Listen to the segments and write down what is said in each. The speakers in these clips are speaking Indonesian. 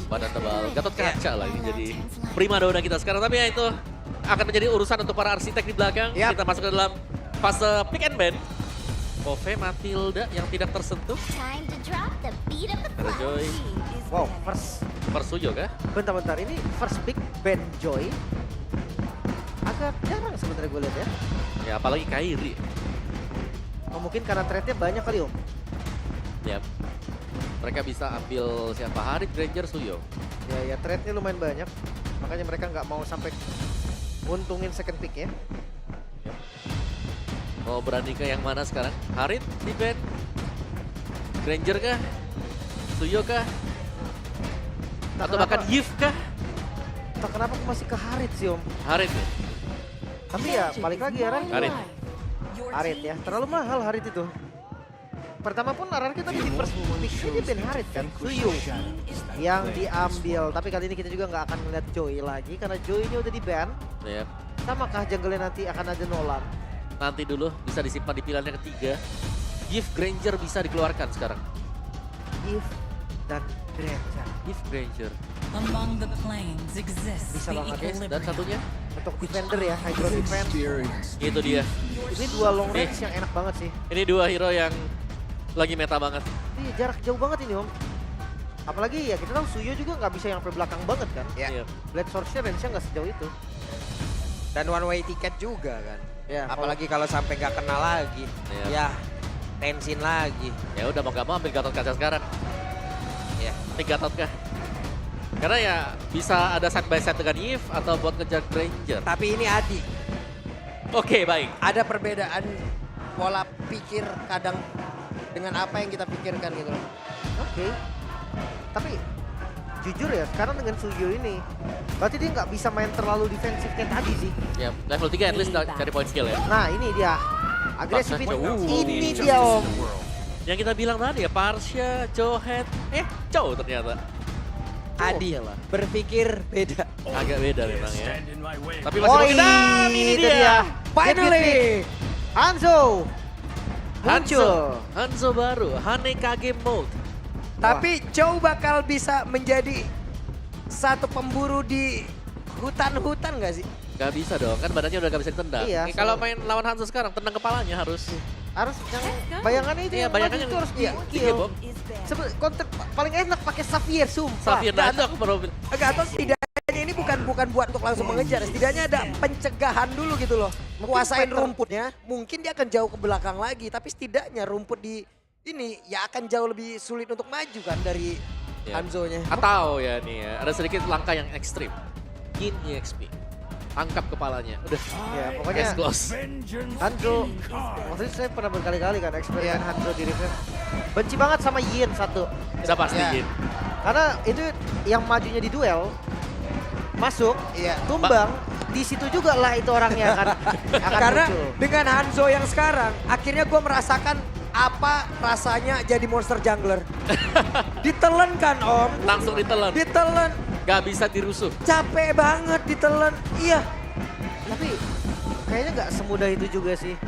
badan tebal. Gatot Kaca lah ini jadi primadona kita sekarang. Tapi ya itu akan menjadi urusan untuk para arsitek di belakang. Kita masuk ke dalam fase pick and ban. Kove Matilda yang tidak tersentuh. Ada Joy. Wow, first Suyo kah? bentar-bentar ini first pick Ben Joy. Agak jarang sebenarnya gue lihat ya. Ya apalagi Kairi. Oh, mungkin karena trade-nya banyak kali Om. Ya. Mereka bisa ambil siapa? Harit, Granger, Suyo. Ya trade-nya lumayan banyak. Makanya mereka nggak mau sampai untungin second pick ya. Mau berani ke yang mana sekarang? Harit di ban? Granger kah? Suyo kah? Atau bahkan Yif kah? Entah kenapa aku masih ke Harit sih Om. Harit ya? Tapi ya balik lagi ya Ran. Harit. Harit ya, terlalu mahal Harit itu. Pertama pun RRQ tadi di first pick dia Ben Harit kan, Suyo yang diambil. Tapi kali ini kita juga nggak akan melihat Joy lagi karena Joy ini udah di ban. Ya. Samakah jungle-nya nanti akan ada Nolan? Nanti dulu bisa disimpan di pilihan yang ketiga. Yif, Granger bisa dikeluarkan sekarang. If dan Granger. Yif, Granger. Among the planes exists Bisa the banget ya. Dan equilibrium. satunya Untuk defender ya, Hydro defense. itu dia. Ini dua long range yang enak banget sih. Ini dua hero yang lagi meta banget. Iya jarak jauh banget ini Om. Apalagi ya kita tahu Suyo juga nggak bisa yang sampai belakang banget kan. Ya. Iya. Blade Source-nya range-nya nggak sejauh itu. Dan one way ticket juga kan. Ya, Apalagi kalau sampai nggak kenal lagi. Iya. Ya, tensin lagi. Ya udah mau gak mau ambil Gatot Kaca sekarang. Ya. Ini Gatot kah? Karena ya bisa ada side by side dengan Yif atau buat ngejar Granger. Tapi ini Adi, Oke, baik. ada perbedaan pola pikir kadang dengan apa yang kita pikirkan gitu loh. Oke. Tapi jujur ya sekarang dengan Suyo ini berarti dia nggak bisa main terlalu defensif kayak tadi sih. Ya, level 3 at least cari point skill ya. Nah ini dia agresif Paksa jauh. ini dia Om. Yang kita bilang tadi ya, Parsha, Johet, Chow ternyata. Adi Oke lah. berpikir beda. Agak beda memang ya. Tapi masih mungkin, ini itu dia. Finally, Hanzo Hanzo, muncul. Hanzo baru, Hanekage mode. tapi Chow bakal bisa menjadi satu pemburu di hutan-hutan nggak sih? Gak bisa dong, kan badannya udah gak bisa ditendang. Iya, Kalau main lawan Hanzo sekarang, tendang kepalanya harus. Harus yang bayangannya itu Iya, yang bayangannya maju itu harus iya, di di kill. Bob. Counter paling enak pakai Xavier sumpah. Xavier nandok bro. Agak atau setidaknya ini bukan buat untuk langsung mengejar, setidaknya ada pencegahan dulu gitu loh. Kuasain pattern. rumputnya, mungkin dia akan jauh ke belakang lagi, tapi setidaknya rumput di ini ya akan jauh lebih sulit untuk maju kan dari Iya. Hanzo-nya. Atau ya nih ya, ada sedikit langkah yang ekstrim. Yin EXP. Tangkap kepalanya. Udah. Ya pokoknya Case close. Hanzo, maksudnya saya pernah berkali-kali kan eksperimen Hanzo di Riven. Benci banget sama Yin satu. Bisa pasti Ya. Yin. Karena itu yang majunya di duel, masuk, Iya. tumbang, di situ juga lah itu orangnya akan Karena muncul. dengan Hanzo yang sekarang, akhirnya gue merasakan apa rasanya jadi monster jungler. Ditelen kan Om, Langsung ditelan. ditelen. Gak bisa dirusuh. Capek banget ditelen. Iya. Tapi kayaknya nggak semudah itu juga sih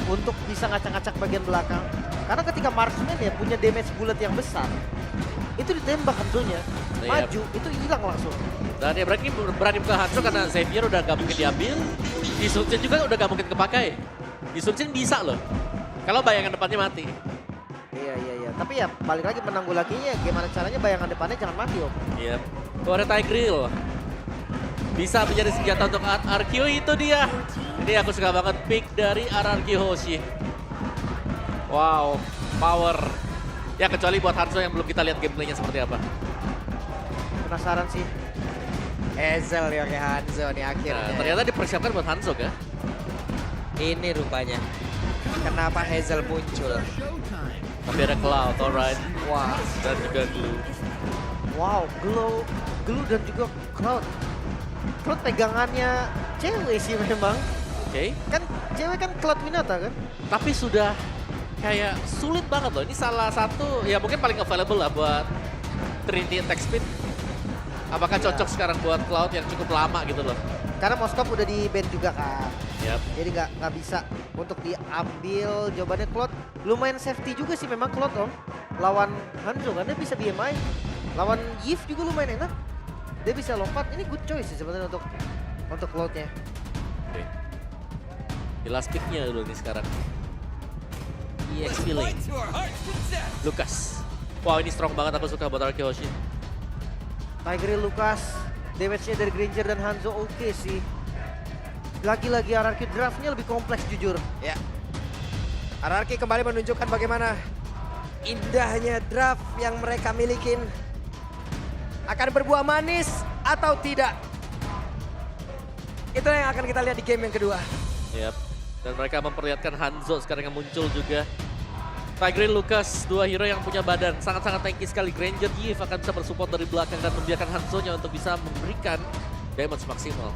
untuk bisa ngacak-ngacak bagian belakang. Karena ketika marksman ya punya damage bullet yang besar, itu ditembak Hanzo-nya, Iya. maju, itu hilang langsung. Dan ya berani buka Hanzo karena Xavier udah gak mungkin diambil. Di Sunchen juga udah gak mungkin kepakai. Di Sunchen bisa loh. Kalau bayangan depannya mati. Iya. Tapi ya balik lagi menanggulanginya, gimana caranya bayangan depannya jangan mati Om. Iya. Tuh ada Tigreal. Bisa menjadi senjata untuk RRQ, itu dia. Ini aku suka banget pick dari RRQ Hoshi. Wow, power. Ya kecuali buat Hanzo yang belum kita lihat gameplaynya seperti apa. Penasaran sih. Hazel ya kayak Hanzo nih akhirnya. Nah, ternyata dipersiapkan buat Hanzo kah? Ini rupanya. Kenapa Hazel muncul? Tapi ada Cloud, alright. Wah. Dan juga Glue. Wow, Glue dan juga Cloud. Cloud pegangannya cewek sih memang. Oke. Kan cewek kan Cloud Winata kan? Tapi sudah kayak sulit banget loh. Ini salah satu, ya mungkin paling available lah buat Trinity Attack Speed. Apakah cocok sekarang buat Cloud yang cukup lama gitu loh? Karena Moskov udah di ban juga kan. Yap. Jadi nggak bisa untuk diambil. Jawabannya Cloud lumayan safety juga sih memang Cloud Om. lawan Hanzo kan dia bisa BMI. Lawan Yves juga lumayan enak. Dia bisa lompat. Ini good choice sih sebenarnya untuk load-nya. Oke. Di last pick-nya dulu nih sekarang. EXP lane. Lucas. Wow, ini strong banget, aku suka buat Arkehoshi. Tiger Lucas, damage-nya dari Granger dan Hanzo oke sih. Lagi-lagi RRQ draft-nya lebih kompleks jujur. Ya. RRQ kembali menunjukkan bagaimana indahnya draft yang mereka milikin. Akan berbuah manis atau tidak. Itu yang akan kita lihat di game yang kedua. Yap. Dan mereka memperlihatkan Hanzo sekarang yang muncul juga. Tigreal Lucas, dua hero yang punya badan sangat-sangat tanky sekali. Granger Yves akan bisa bersupport dari belakang dan membiarkan Hanzo-nya untuk bisa memberikan damage maksimal.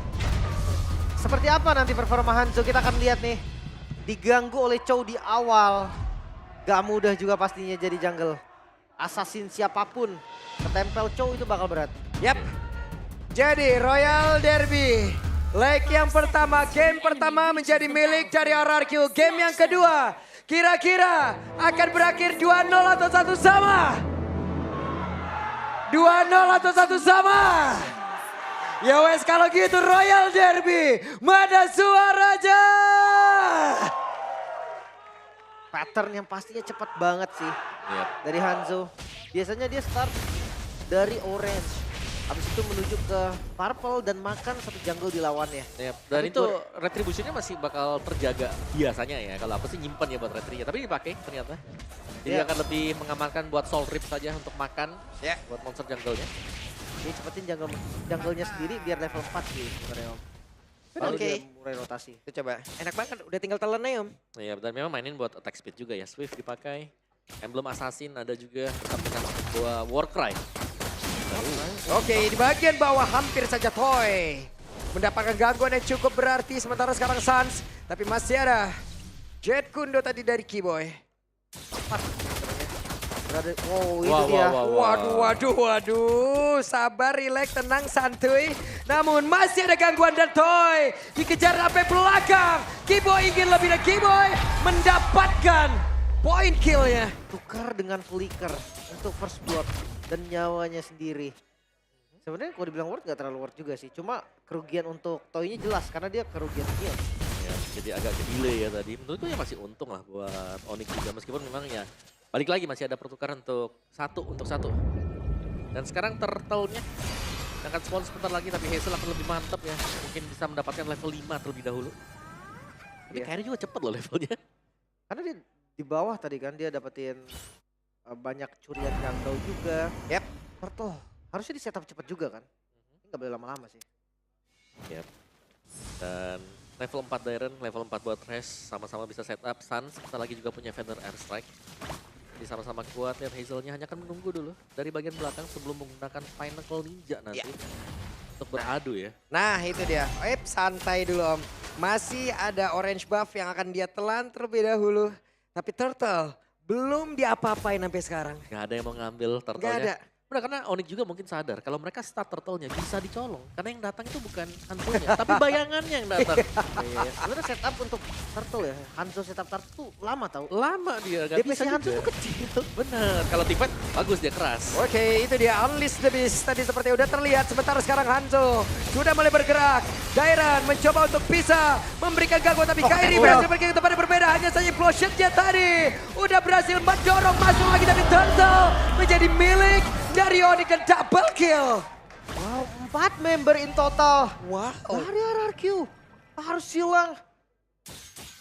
Seperti apa nanti performa Hanzo kita akan lihat nih. Diganggu oleh Chow di awal. Gak mudah juga pastinya jadi jungle. Assassin siapapun ketempel Chow itu bakal berat. Yap. Jadi Royal Derby. Leg yang pertama, game pertama menjadi milik dari RRQ. Game yang kedua kira-kira akan berakhir 2-0 atau 1 sama? 2-0 atau 1 sama? Ya wes kalau gitu Royal Derby. Mana suaranya? Pattern yang pastinya cepat banget sih Yap. dari Hanzo. Biasanya dia start dari orange. Habis itu menuju ke purple dan makan satu jungle di lawannya. Yap. Dan Tapi itu retributionnya masih bakal terjaga biasanya ya. Kalau aku sih nyimpan ya buat retrinya. Tapi dipakai ternyata. Jadi Ya. akan lebih mengamankan buat soul rip saja untuk makan. Ya. Buat monster jungle-nya. Dia cepetin jungle-nya sendiri biar level 4 sih sebenarnya Om. Baru Oke. dia mulai rotasi. Itu coba. Enak banget udah tinggal telan aja Om. Iya, dan memang mainin buat attack speed juga ya. Swift dipakai. Emblem Assassin ada juga. Tetap dengan buah Warcry. Oke, di bagian bawah hampir saja Toy mendapatkan gangguan yang cukup berarti. Sementara sekarang Sans, tapi masih ada Jet Kundo tadi dari Keyboy. Berada, oh itu Wow, dia. wow, wow. Waduh. Sabar, relax, tenang, santuy. Namun masih ada gangguan dan Toy dikejar sampai belakang. Keyboy ingin lebih dan Keyboy mendapatkan point killnya. Tukar dengan flicker untuk first blood dan nyawanya sendiri. Sebenarnya kalau dibilang worth gak terlalu worth juga sih. Cuma kerugian untuk Toy-nya jelas karena dia kerugian kill. Ya, jadi agak ke delay ya tadi. Menurutku ya masih untung lah buat Onyx juga. Meskipun memang ya balik lagi masih ada pertukaran untuk satu. Dan sekarang turtle-nya akan spawn sebentar lagi. Tapi Hazel akan lebih mantap ya. Mungkin bisa mendapatkan level 5 terlebih dahulu. Tapi Iya. kayaknya juga cepet loh levelnya. Karena dia di bawah tadi kan dia dapetin banyak curian jungle juga. Yap. Turtle harusnya di setup cepet juga kan. Nggak boleh lama-lama sih. Yep. Dan level 4 Dairen, level 4 buat Thresh. Sama-sama bisa setup. Sans, kita lagi juga punya Feather Airstrike. Jadi sama-sama kuat. Lihat Hazelnya hanya akan menunggu dulu dari bagian belakang sebelum menggunakan Pinnacle Ninja nanti. Untuk beradu ya. Nah itu dia, santai dulu Om. Masih ada orange buff yang akan dia telan terlebih dahulu. Tapi Turtle belum diapa-apain sampai sekarang. Gak ada yang mau ngambil Gak turtle-nya. ada. Udah karena Onyx juga mungkin sadar kalau mereka start turtle-nya bisa dicolong. Karena yang datang itu bukan Hanzo-nya, tapi bayangannya yang datang. Iya. Sebenarnya setup untuk turtle ya. Hanzo setup turtle tuh lama tau. Lama dia, gak DPS bisa Hanzo juga. tuh kecil. Bener, kalau teamfight bagus dia keras. Oke, itu dia Unleash the Beast. Tadi seperti udah terlihat, sementara sekarang Hanzo sudah mulai bergerak. Dairan mencoba untuk bisa memberikan gangguan, tapi Kairi berhasil pergi ke tempat yang berbeda. Hanya saja implosionnya tadi udah berhasil mendorong masuk lagi dari Turtle menjadi milik dari Onyx dan double kill. Wow, 4 member in total. Wow. Dari RRQ. Harus silang.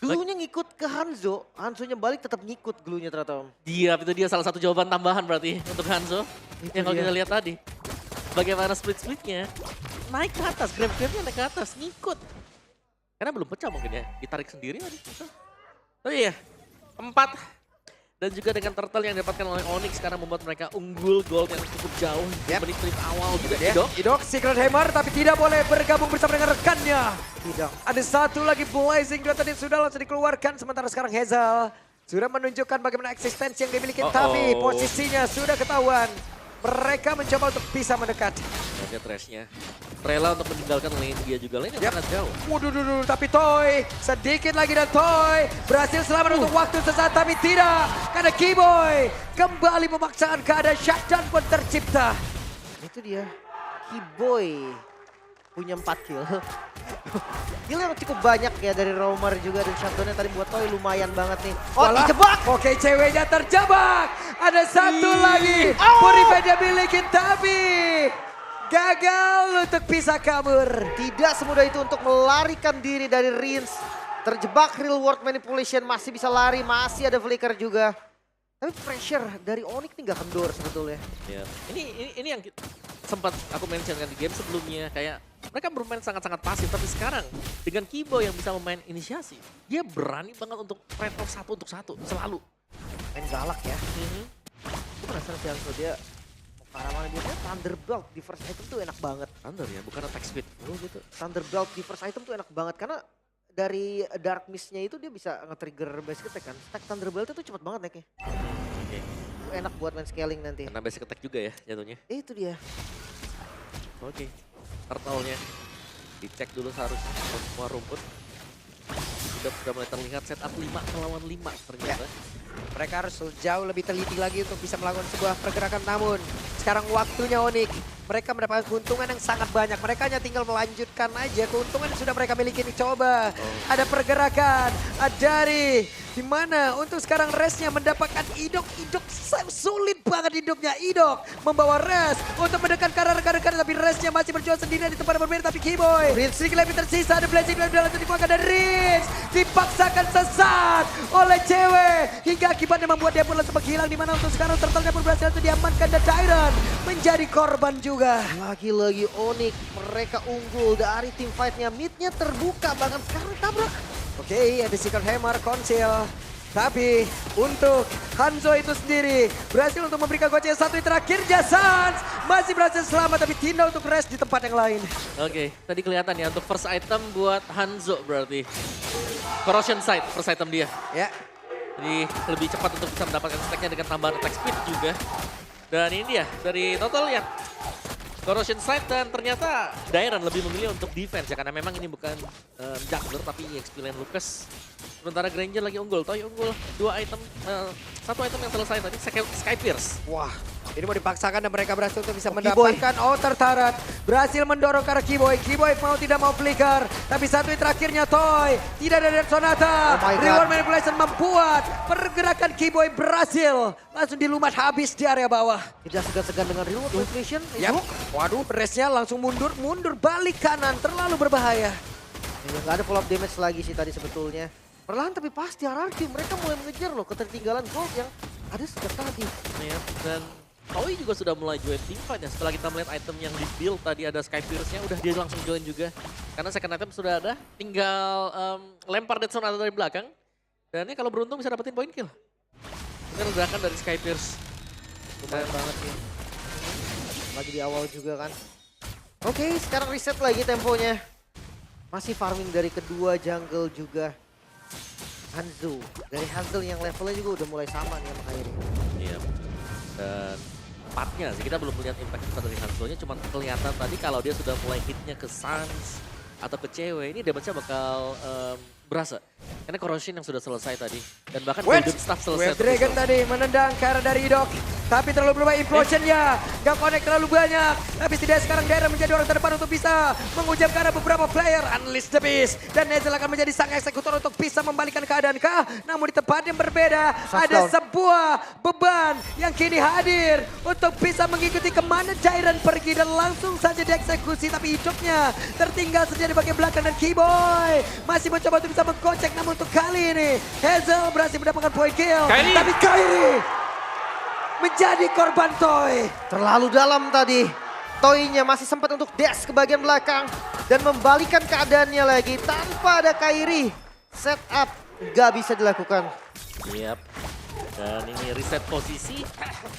Glunya ngikut ke Hanzo. Hanzo-nya balik tetap ngikut glunya ternyata Om. Dia, itu dia salah satu jawaban tambahan berarti untuk Hanzo. Itu Yang kalau dia. kita lihat tadi. Bagaimana split-splitnya. Naik ke atas, grab-grabnya naik ke atas, ngikut. Karena belum pecah mungkin ya, ditarik sendiri tadi. Oh iya, 4. Dan juga dengan turtle yang didapatkan oleh Onyx sekarang membuat mereka unggul gold yang cukup jauh. Di Yep. menit-menit awal juga. Ya, Idok Secret Hammer tapi tidak boleh bergabung bersama dengan rekannya. Tidak. Ada satu lagi Blazing Dua tadi sudah langsung dikeluarkan. Sementara sekarang Hazel sudah menunjukkan bagaimana eksistensi yang dimiliki. Uh-oh. Tapi posisinya sudah ketahuan. Mereka mencoba untuk bisa mendekat. Lihat Trashnya. Rela untuk meninggalkan lane dia juga. Lane yang sangat jauh. Waduh, tapi Toy sedikit lagi dan Toy berhasil selamat untuk waktu sesaat, tapi tidak. Karena Keyboy kembali memaksakan keadaan, shutdown pun tercipta. Itu dia. Keyboy punya 4 kill. Kill yang cukup banyak ya dari Roamer juga, dan shutdownnya tadi buat Toy lumayan banget nih. Oh, Walah. dijebak! Oke, ceweknya terjebak. Ada satu lagi. Oh. Purified dia miliki, tapi gagal untuk bisa kabur. Tidak semudah itu untuk melarikan diri dari Rins. Terjebak real world manipulation, masih bisa lari, masih ada flicker juga. Tapi pressure dari Onyx nih gak kendor sebetulnya. Ya. Ini yang sempat aku mentionkan di game sebelumnya, kayak mereka bermain sangat-sangat pasif, tapi sekarang dengan Keyboy yang bisa memain inisiasi, dia berani banget untuk trade off 1 untuk 1 selalu. Main galak ya. Aku penasaran sih Hanzo, dia mau ke arah mana. Biasanya Thunderbolt di first item tuh enak banget. Thunder ya, bukan attack speed. Oh gitu. Thunderbolt di first item tuh enak banget karena dari Dark Mist-nya itu dia bisa nge-trigger basic attack kan. Stack Thunderbolt itu cepet banget naiknya. Oke. Itu enak buat main scaling nanti. Karena basic attack juga ya jatuhnya. Itu dia. Oke. Turtle-nya dicek dulu seharusnya semua rumput. Sudah mulai terlihat setup 5 melawan 5 ternyata. Mereka harus jauh lebih teliti lagi untuk bisa melakukan sebuah pergerakan, namun sekarang waktunya Onyx. Mereka mendapatkan keuntungan yang sangat banyak. Mereka hanya tinggal melanjutkan aja keuntungan yang sudah mereka miliki. Coba ada pergerakan dari dimana untuk sekarang Resnya mendapatkan Idok. Sulit banget hidupnya. Idok membawa Res untuk mendekat ke arah rekan-rekan, tapi Resnya masih berjuang sendirian di tempat yang berbeda. Tapi Keyboy sedikit lebih tersisa. Ada blessing dalam jalan untuk dikeluarkan dari Rins. Dipaksakan sesat oleh cewek hingga akibatnya membuat dia pun langsung menghilang, dimana untuk sekarang turtle-nya pun berhasil untuk diamankan dan Tyron menjadi korban juga. Lagi-lagi Onyx, mereka unggul dari tim fight-nya. Mid-nya terbuka, bahkan sekarang tabrak. Oke, ada Secret Hammer, Conceal. Tapi untuk Hanzo itu sendiri berhasil untuk memberikan goceng satu yang terakhir. Sans masih berhasil selamat, tapi Tina untuk rest di tempat yang lain. Oke, tadi kelihatan ya untuk first item buat Hanzo berarti. Corrosion Sight first item dia. Ya, Jadi lebih cepat untuk bisa mendapatkan stacknya dengan tambahan attack speed juga. Dan ini dia dari total ya. Corrosion Sight, dan ternyata Dairon lebih memilih untuk defense ya, karena memang ini bukan jungler tapi EXP lane Lucas. Sementara Granger lagi unggul, Toy unggul 2 item, 1 item yang selesai tadi, Sky Pierce. wah. Ini mau dipaksakan dan mereka berhasil untuk bisa Keyboy. mendapatkan outer turret. Berhasil mendorong ke arah Keyboy. Keyboy mau tidak mau flicker. Tapi satu yang terakhirnya Toy. Tidak ada dari Sonata. Oh my God. Reward manipulation membuat pergerakan Keyboy berhasil. Langsung dilumat habis di area bawah. Tidak segan-segan dengan reward manipulation. Yap. Waduh, resnya langsung mundur balik kanan. Terlalu berbahaya. Ya, nggak ada follow up damage lagi sih tadi sebetulnya. Perlahan tapi pasti RRQ mereka mulai mengejar loh ketertinggalan gold yang ada sejak tadi. Ya, dan Toy juga sudah mulai join team fight ya. Setelah kita melihat item yang di build tadi ada Sky Pierce-nya, udah dia langsung join juga. Karena second item sudah ada, tinggal lempar Dead Zone dari belakang. Dan ini kalau beruntung bisa dapetin point kill. Ini ledakan dari Sky Pierce. Lumayan banget ya. Lagi di awal juga kan. Oke, sekarang reset lagi temponya. Masih farming dari kedua jungle juga. Hanzo. Dari Hanzo yang levelnya juga udah mulai sama nih sama Kairi. Iya. Dan empatnya sih, kita belum melihat impact besar dari Hanzo-nya, cuma kelihatan tadi kalau dia sudah mulai hitnya ke Sans atau ke cewek, ini damage-nya bakal berasa. Karena corrosion yang sudah selesai tadi. Dan bahkan golden staff selesai. Web Dragon tadi menendang ke arah dari Idok. Tapi terlalu berubah implosionnya. Gak connect terlalu banyak. Tapi setidaknya sekarang Dairon menjadi orang terdepan untuk bisa menghujam ke arah beberapa player. Unleash the Beast. Dan Nezel akan menjadi sang eksekutor untuk bisa membalikan keadaan kah? Namun di tempat yang berbeda ada sebuah beban yang kini hadir untuk bisa mengikuti kemana Dairon pergi dan langsung saja dieksekusi. Tapi hidupnya tertinggal saja di bagian belakang dan Keyboy masih mencoba untuk bisa mengkocek. Namun untuk kali ini Hazel berhasil mendapatkan point kill. Kairi. Tapi Kairi menjadi korban Toy. Terlalu dalam tadi. Toy-nya masih sempat untuk dash ke bagian belakang. Dan membalikan keadaannya lagi tanpa ada Kairi. Setup nggak bisa dilakukan. Yap. Dan ini reset posisi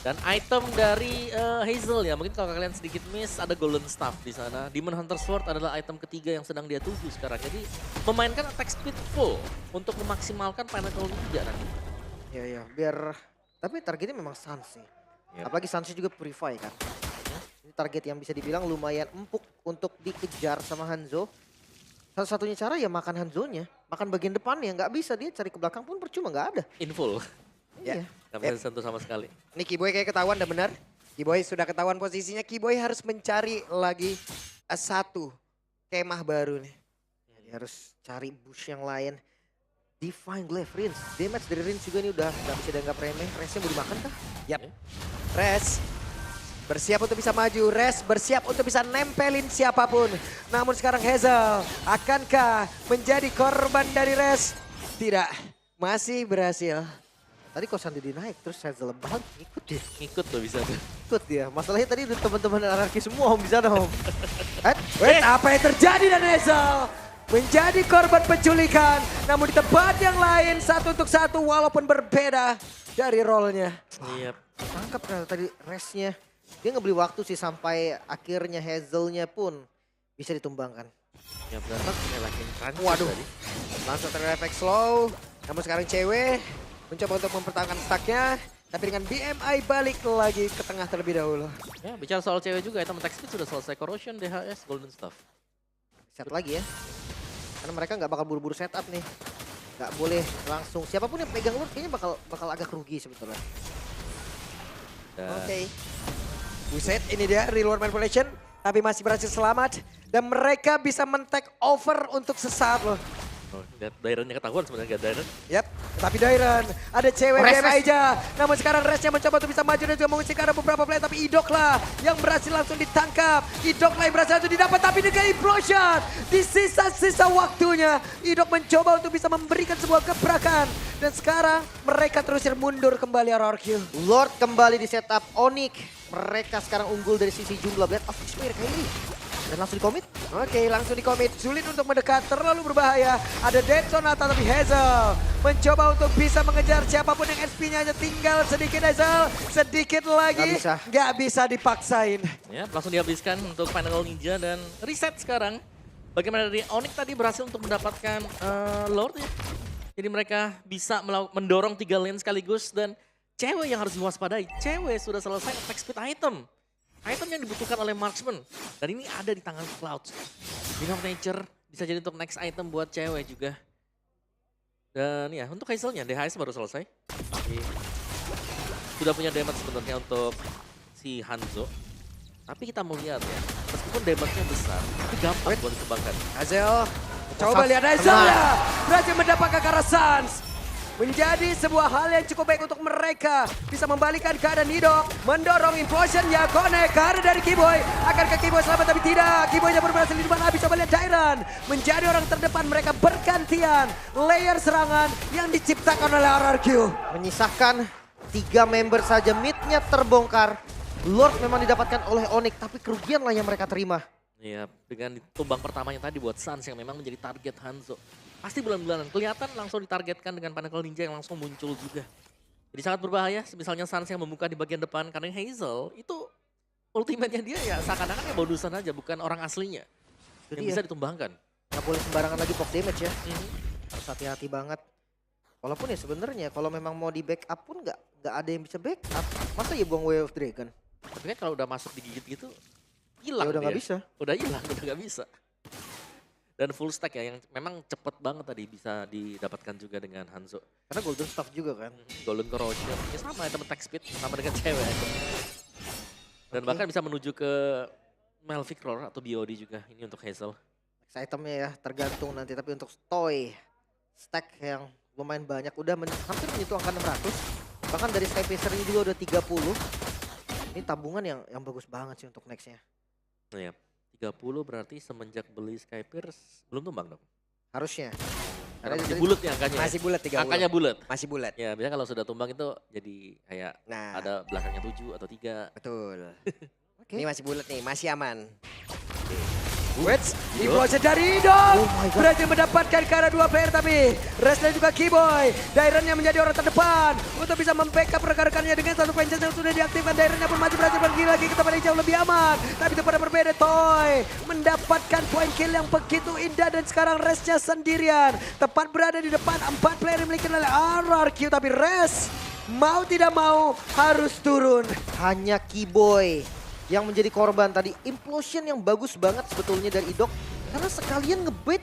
dan item dari Hazel ya. Mungkin kalau kalian sedikit miss ada Golden Staff di sana. Demon Hunter Sword adalah item ketiga yang sedang dia tuju sekarang. Jadi memainkan attack speed full untuk memaksimalkan Pinnacle Ninja nanti. Ya biar, tapi targetnya memang Sans sih. Yep. Apalagi Sansi juga Purify kan. Ini target yang bisa dibilang lumayan empuk untuk dikejar sama Hanzo. Satu-satunya cara ya makan Hanzo-nya. Makan bagian depannya, nggak bisa dia cari ke belakang pun percuma, nggak ada. In full. Iya. Gak bisa disentuh sama sekali. Ini Kiboy kayak ketahuan dan benar. Kiboy sudah ketahuan posisinya. Kiboy harus mencari lagi satu kemah baru nih. Dia harus cari bush yang lain. Divine Glaive Rinse. Damage dari Rinse juga ini udah nggak bisa dianggap remeh. Rinse-nya mau dimakan kah? Yap. Res bersiap untuk bisa maju. Res bersiap untuk bisa nempelin siapapun. Namun sekarang Hazel akankah menjadi korban dari Res? Tidak. Masih berhasil. Tadi kok Sandidi naik terus Hazel bang ikut dia. Ngikut tuh bisa tuh. Ikut dia. Masalahnya tadi udah teman-teman anarki semua om di sana om. Wait, apa yang terjadi dan Hazel menjadi korban penculikan. Namun di tempat yang lain satu untuk satu walaupun berbeda dari role-nya. Iya. Tangkap ternyata tadi restnya. Dia ngebeli waktu sih sampai akhirnya Hazelnya pun bisa ditumbangkan. Ya benar punya lagi crunch Waduh. tadi. Langsung terefek slow. Namun sekarang cewek mencoba untuk mempertahankan stacknya. Tapi dengan BMI balik lagi ke tengah terlebih dahulu. Ya bicara soal cewek juga, item attack speed sudah selesai. Corrosion, DHS, Golden Staff. Set lagi ya. Karena mereka nggak bakal buru-buru setup nih. Nggak boleh langsung. Siapapun yang pegang Lord kayaknya bakal agak rugi sebetulnya. Dan Oke. Buset, ini dia reward manipulation. Tapi masih berhasil selamat. Dan mereka bisa men-take over untuk sesaat loh. oh, lihat Dairon-nya ketahuan sebenarnya gak Dairon. Yap, tapi Dairon ada cewek Res, BM res. aja. Namun sekarang Resnya mencoba untuk bisa maju dan juga mengusir ke arah beberapa player. Tapi Idok lah yang berhasil langsung ditangkap. Idok lah yang berhasil langsung didapat tapi dengan implosion. Di sisa-sisa waktunya Idok mencoba untuk bisa memberikan sebuah gebrakan. Dan sekarang mereka terusir mundur kembali RRQ. Lord kembali di setup Onyx. Mereka sekarang unggul dari sisi jumlah Blade of Despair Kairi. Dan langsung di commit. Oke, langsung di commit. Sulit untuk mendekat, terlalu berbahaya. Ada Dead Sonata tapi Hazel mencoba untuk bisa mengejar siapapun yang SP-nya hanya tinggal sedikit Hazel. Sedikit lagi. Nggak bisa dipaksain. Ya langsung dihabiskan untuk Final Ninja dan reset sekarang. Bagaimana dari Onyx tadi berhasil untuk mendapatkan Lord ya. Jadi mereka bisa mendorong 3 lane sekaligus dan cewek yang harus diwaspadai. Cewek sudah selesai attack speed item. Item yang dibutuhkan oleh marksman. Dan ini ada di tangan Cloud. Beam of Nature bisa jadi untuk next item buat cewek juga. Dan ya untuk Hazelnya, DHS baru selesai. Tapi sudah punya damage sebenarnya untuk si Hanzo. Tapi kita mau lihat ya, meskipun damage-nya besar, tapi gampang buat dikembangkan. Hazel, coba lihat Hazel ya. Berhasil mendapatkan ke arah Suns. Menjadi sebuah hal yang cukup baik untuk mereka. Bisa membalikan keadaan Nidok. Mendorong implosion ya connect ke arah dari Kiboy. Akankah Kiboy selamat tapi tidak. Kiboynya baru berhasil di depan habis. Coba lihat Dairon. Menjadi orang terdepan mereka bergantian. Layer serangan yang diciptakan oleh RRQ. Menyisahkan 3 member saja. Mid-nya terbongkar. Lord memang didapatkan oleh Onyx. Tapi kerugian lah yang mereka terima. Iya, dengan tumbang pertamanya tadi buat Suns yang memang menjadi target Hanzo. Pasti bulan-bulanan kelihatan langsung ditargetkan dengan Pinnacle Ninja yang langsung muncul juga. Jadi sangat berbahaya, misalnya Suns yang membuka di bagian depan karena Hazel itu ultimate-nya dia ya seakan-akan ya bonusan aja, bukan orang aslinya. Yang bisa ditumbangkan. Nggak boleh sembarangan lagi pop damage ya. Harus hati-hati banget. Walaupun ya sebenarnya kalau memang mau di backup pun nggak ada yang bisa backup. Masa ya buang Way of Dragon? Tapi kan kalau udah masuk digigit gitu, hilang Ya udah dia. nggak bisa. Udah hilang, udah nggak bisa. Dan full stack ya, yang memang cepet banget tadi bisa didapatkan juga dengan Hanzo. Karena Golden Staff juga kan. Golden Corrosion, ya sama item attack speed, sama dengan cewek. Dan bahkan bisa menuju ke Melvic Roar atau BOD juga, ini untuk Hazel. Next itemnya ya tergantung nanti. Tapi untuk Toy, stack yang lumayan banyak. Udah hampir menyentuh angka 600. Bahkan dari Skypacer ini juga udah 30. Ini tabungan yang bagus banget sih untuk nextnya. Nah ya, 30 berarti semenjak beli Skypierce belum tumbang dong? Harusnya. Karena masih bulat ya angkanya. Masih bulat 30. Angkanya bulat. Masih bulat. Ya biasanya kalau sudah tumbang itu jadi kayak Nah, ada belakangnya 7 atau 3. betul. Oke. Ini masih bulat nih, masih aman. Wets, implosion dari Idok. Oh my God. Berhasil mendapatkan ke arah 2 player tapi Res dan juga Kiboy. Daironnya menjadi orang terdepan untuk bisa membackup rekan-rekannya dengan satu vengeance yang sudah diaktifkan. Daironnya pun masih berhasil pergi lagi ke tempat yang jauh lebih aman. Tapi itu pada berbeda, Toy mendapatkan point kill yang begitu indah dan sekarang Resnya sendirian. Tepat berada di depan 4 player yang dimiliki oleh RRQ tapi Res mau tidak mau harus turun. Hanya Keyboy yang menjadi korban tadi. Implosion yang bagus banget sebetulnya dari Idok. Karena sekalian ngebait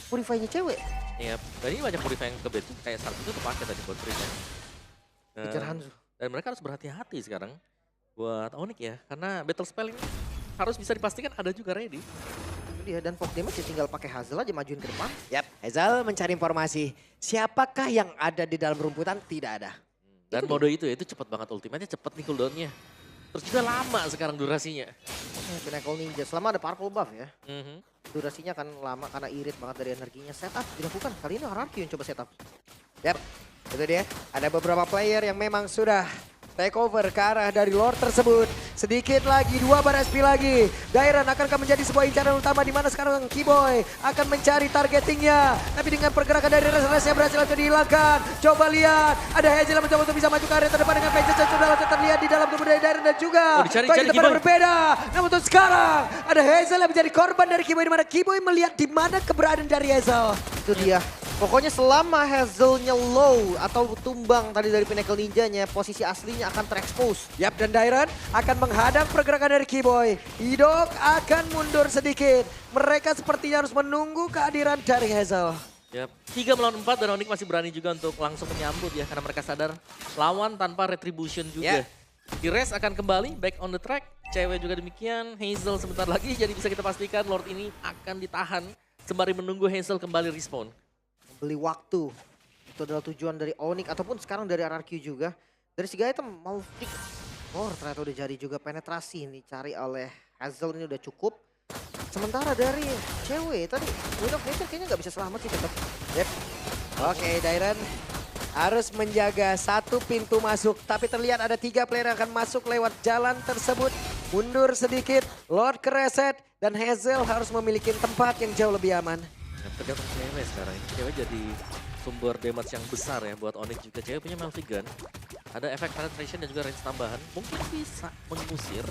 Purify-nya cewek. Iya, dan ini banyak Purify yang kebet kayak saat itu kepake tadi buat Purify. Kejar Hanzo. Dan mereka harus berhati-hati sekarang buat Onyx ya, karena battle spell ini harus bisa dipastikan ada juga ready. Itu dia, dan Pok Damage ya tinggal pakai Hazel aja majuin ke depan. Yap, Hazel mencari informasi. Siapakah yang ada di dalam rumputan? Tidak ada. Dan mode itu ya, itu cepet banget ultimate-nya, cepet nih cooldown-nya. Terus juga lama sekarang durasinya. Pinnacle Ninja, selama ada purple buff ya. Mhm. Durasinya akan lama karena irit banget dari energinya. Setup dilakukan, kali ini RRQ yang coba setup. Yap, itu dia. Ada beberapa player yang memang sudah take over ke arah dari Lord tersebut. Sedikit lagi, 2 bar SP lagi. Dairan akankah menjadi sebuah incaran utama di mana sekarang Keyboy akan mencari targetingnya. Tapi dengan pergerakan dari Res-Resnya berhasil untuk dihilangkan. Coba lihat, ada Hazel yang mencoba untuk bisa maju ke area terdepan dengan Vengeance yang sudah langsung terlihat di dalam tubuh dari Dairan dan juga dicari bagi tempat Keyboy. berbeda. Namun untuk sekarang, ada Hazel yang menjadi korban dari Keyboy di mana Keyboy melihat di mana keberadaan dari Hazel. Itu dia. Pokoknya selama Hazelnya low atau tumbang tadi dari Pinnacle Ninjanya, posisi aslinya akan terekspos. Yap, dan Dairan akan menghadang pergerakan dari Keyboy. Idok akan mundur sedikit. Mereka sepertinya harus menunggu kehadiran dari Hazel. Yap, 3 melawan 4 dan Onyx masih berani juga untuk langsung menyambut ya, karena mereka sadar lawan tanpa retribution juga. Di Res akan kembali back on the track, cewek juga demikian, Hazel sebentar lagi, jadi bisa kita pastikan Lord ini akan ditahan sembari menunggu Hazel kembali respawn. Beli waktu. Itu adalah tujuan dari Onyx ataupun sekarang dari RRQ juga. Dari segi item mau pick. Oh ternyata udah jadi juga penetrasi nih cari oleh Hazel ini udah cukup. Sementara dari cewek tadi Wind of Nature kayaknya nggak bisa selamat sih tetap. Yep. Oke, Dairan harus menjaga satu pintu masuk. Tapi terlihat ada 3 player yang akan masuk lewat jalan tersebut. Mundur sedikit, Lord kereset, dan Hazel harus memiliki tempat yang jauh lebih aman. Yang tergantung cewek sekarang, cewek jadi sumber damage yang besar ya buat Onyx juga. Cewek punya Multigun, ada efek penetration dan juga range tambahan. Mungkin bisa mengusir,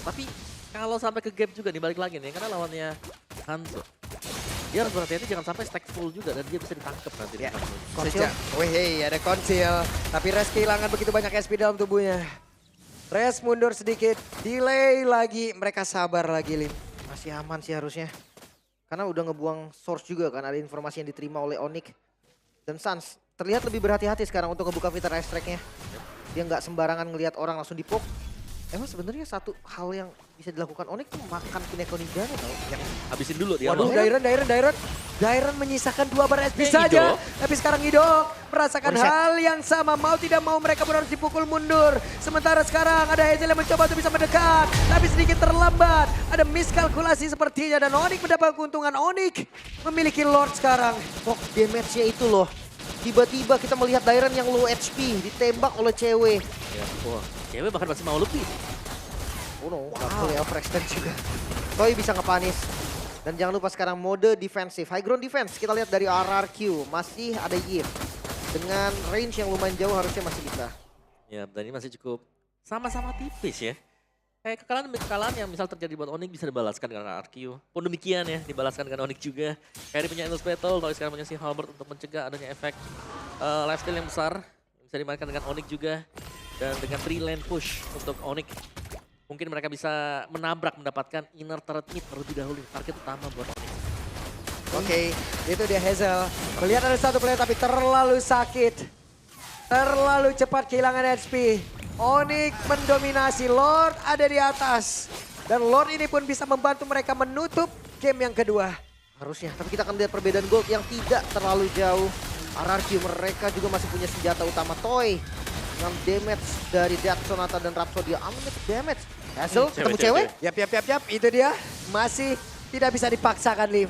tapi kalau sampai ke gap juga nih balik lagi nih, karena lawannya Hanzo. Dia harus berhati-hati jangan sampai stack full juga dan dia bisa ditangkap nanti. Ya. Konsil. Wih, ada konsil. Tapi Res kehilangan begitu banyak SP dalam tubuhnya. Res mundur sedikit, delay lagi. Mereka sabar lagi, Lim. Masih aman sih harusnya. Karena udah ngebuang source juga kan, ada informasi yang diterima oleh Onyx. Dan Sans terlihat lebih berhati-hati sekarang untuk ngebuka fitur ice track-nya. Dia nggak sembarangan ngelihat orang langsung dipok. Emang sebenarnya satu hal yang bisa dilakukan Onyx tuh makan Pinnacle Ninja-nya tau. Yang habisin dulu dia. Waduh, Dairan menyisakan 2 bar SP Idok. saja. Tapi sekarang Idok merasakan One shot. hal yang sama. Mau tidak mau mereka pun harus dipukul mundur. Sementara sekarang ada Hazel yang mencoba untuk bisa mendekat. Tapi sedikit terlambat. Ada miskalkulasi sepertinya. Dan Onyx mendapat keuntungan. Onyx memiliki Lord sekarang. Pok damage-nya itu loh. Tiba-tiba kita melihat Dairan yang low HP ditembak oleh cewek. Ya, wah, cewek bahkan masih mau lebih. Oh no, nggak full ya overextend juga. Toy bisa ngepanis. Dan jangan lupa sekarang mode defensif. High ground defense kita lihat dari RRQ. Masih ada Yip. Dengan range yang lumayan jauh harusnya masih bisa. Ya, dan ini masih cukup sama-sama tipis ya. Kayak kekalahan yang misal terjadi buat Onyx bisa dibalaskan dengan RQ. Pun demikian ya, dibalaskan dengan Onyx juga. Carry punya Endless Battle, Toy sekarang punya si Halberd untuk mencegah adanya efek lifesteal yang besar. Bisa dimainkan dengan Onyx juga. Dan dengan 3 lane push untuk Onyx. Mungkin mereka bisa menabrak, mendapatkan inner turret mid terlebih dahulu. Target utama buat Onyx. Oke, itu dia Hazel. Melihat ada satu player tapi terlalu sakit. Terlalu cepat kehilangan HP. Onyx mendominasi, Lord ada di atas. Dan Lord ini pun bisa membantu mereka menutup game yang kedua. Harusnya, tapi kita akan lihat perbedaan gold yang tidak terlalu jauh. RRQ mereka juga masih punya senjata utama Toy. Dengan damage dari Death Sonata dan Rhapsody, unlimited damage. Hazel ketemu cewek? Yap, itu dia. Masih tidak bisa dipaksakan, Lim.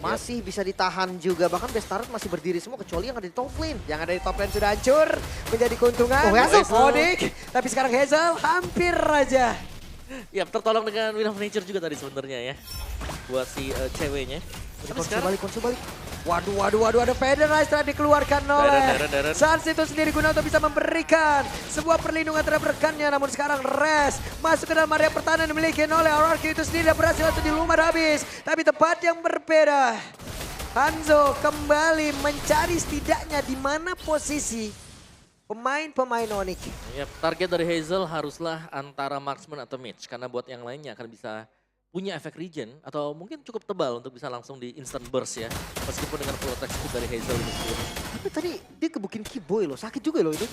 Masih bisa ditahan juga, bahkan best turret masih berdiri semua kecuali yang ada di top lane. Yang ada di top lane sudah hancur, menjadi keuntungan Oh, Hazel. Onyx. Tapi sekarang Hazel hampir aja. Ya, tertolong dengan Wind of Nature juga tadi sebenarnya ya. Buat si ceweknya. Tapi Konsul balik. Waduh, ada Federalize telah dikeluarkan oleh Dairan. Sans itu sendiri guna untuk bisa memberikan sebuah perlindungan terhadap rekannya. Namun sekarang Res masuk ke dalam area pertahanan dimiliki oleh RRQ itu sendiri dan berhasil untuk dilumar habis. Tapi tempat yang berbeda. Hanzo kembali mencari setidaknya di mana posisi pemain-pemain Onyx. Yap, target dari Hazel haruslah antara marksman atau mage. Karena buat yang lainnya akan bisa punya efek regen. Atau mungkin cukup tebal untuk bisa langsung di instant burst ya. Meskipun dengan proteksi dari Hazel ini sendiri. Tapi tadi dia kebukin Kiboy loh, sakit juga loh itu.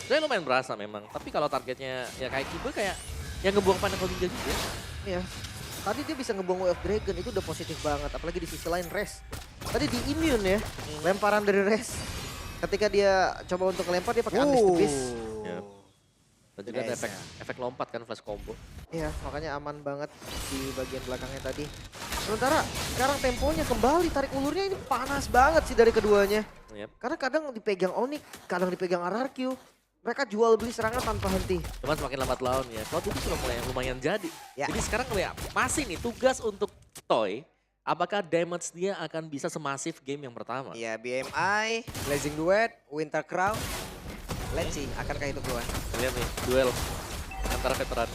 Saya lumayan berasa memang. Tapi kalau targetnya ya kayak Kiboy kayak yang ngebuang Pinnacle Ninja juga. Iya. Tadi dia bisa ngebuang Way of Dragon, itu udah positif banget. Apalagi di sisi lain Res. Tadi di immune ya, lemparan dari Res. Ketika dia coba untuk lempar, dia pakai Unleash the Beast. Yap. Dan juga ada efek lompat kan, flash combo. Iya, makanya aman banget di bagian belakangnya tadi. Sementara sekarang temponya kembali, tarik ulurnya ini panas banget sih dari keduanya. Yap. Karena kadang dipegang Onyx, kadang dipegang RRQ. Mereka jual beli serangan tanpa henti. Cuman semakin lambat laun ya. Cloud itu sudah mulai lumayan jadi. Ya. Jadi sekarang ya masih nih tugas untuk Toy. Apakah damage dia akan bisa semasif game yang pertama? Ya, BMI, Blazing Duet, Winter Crown. Let's see, akankah itu keluar? Lihat nih, duel antara veteran.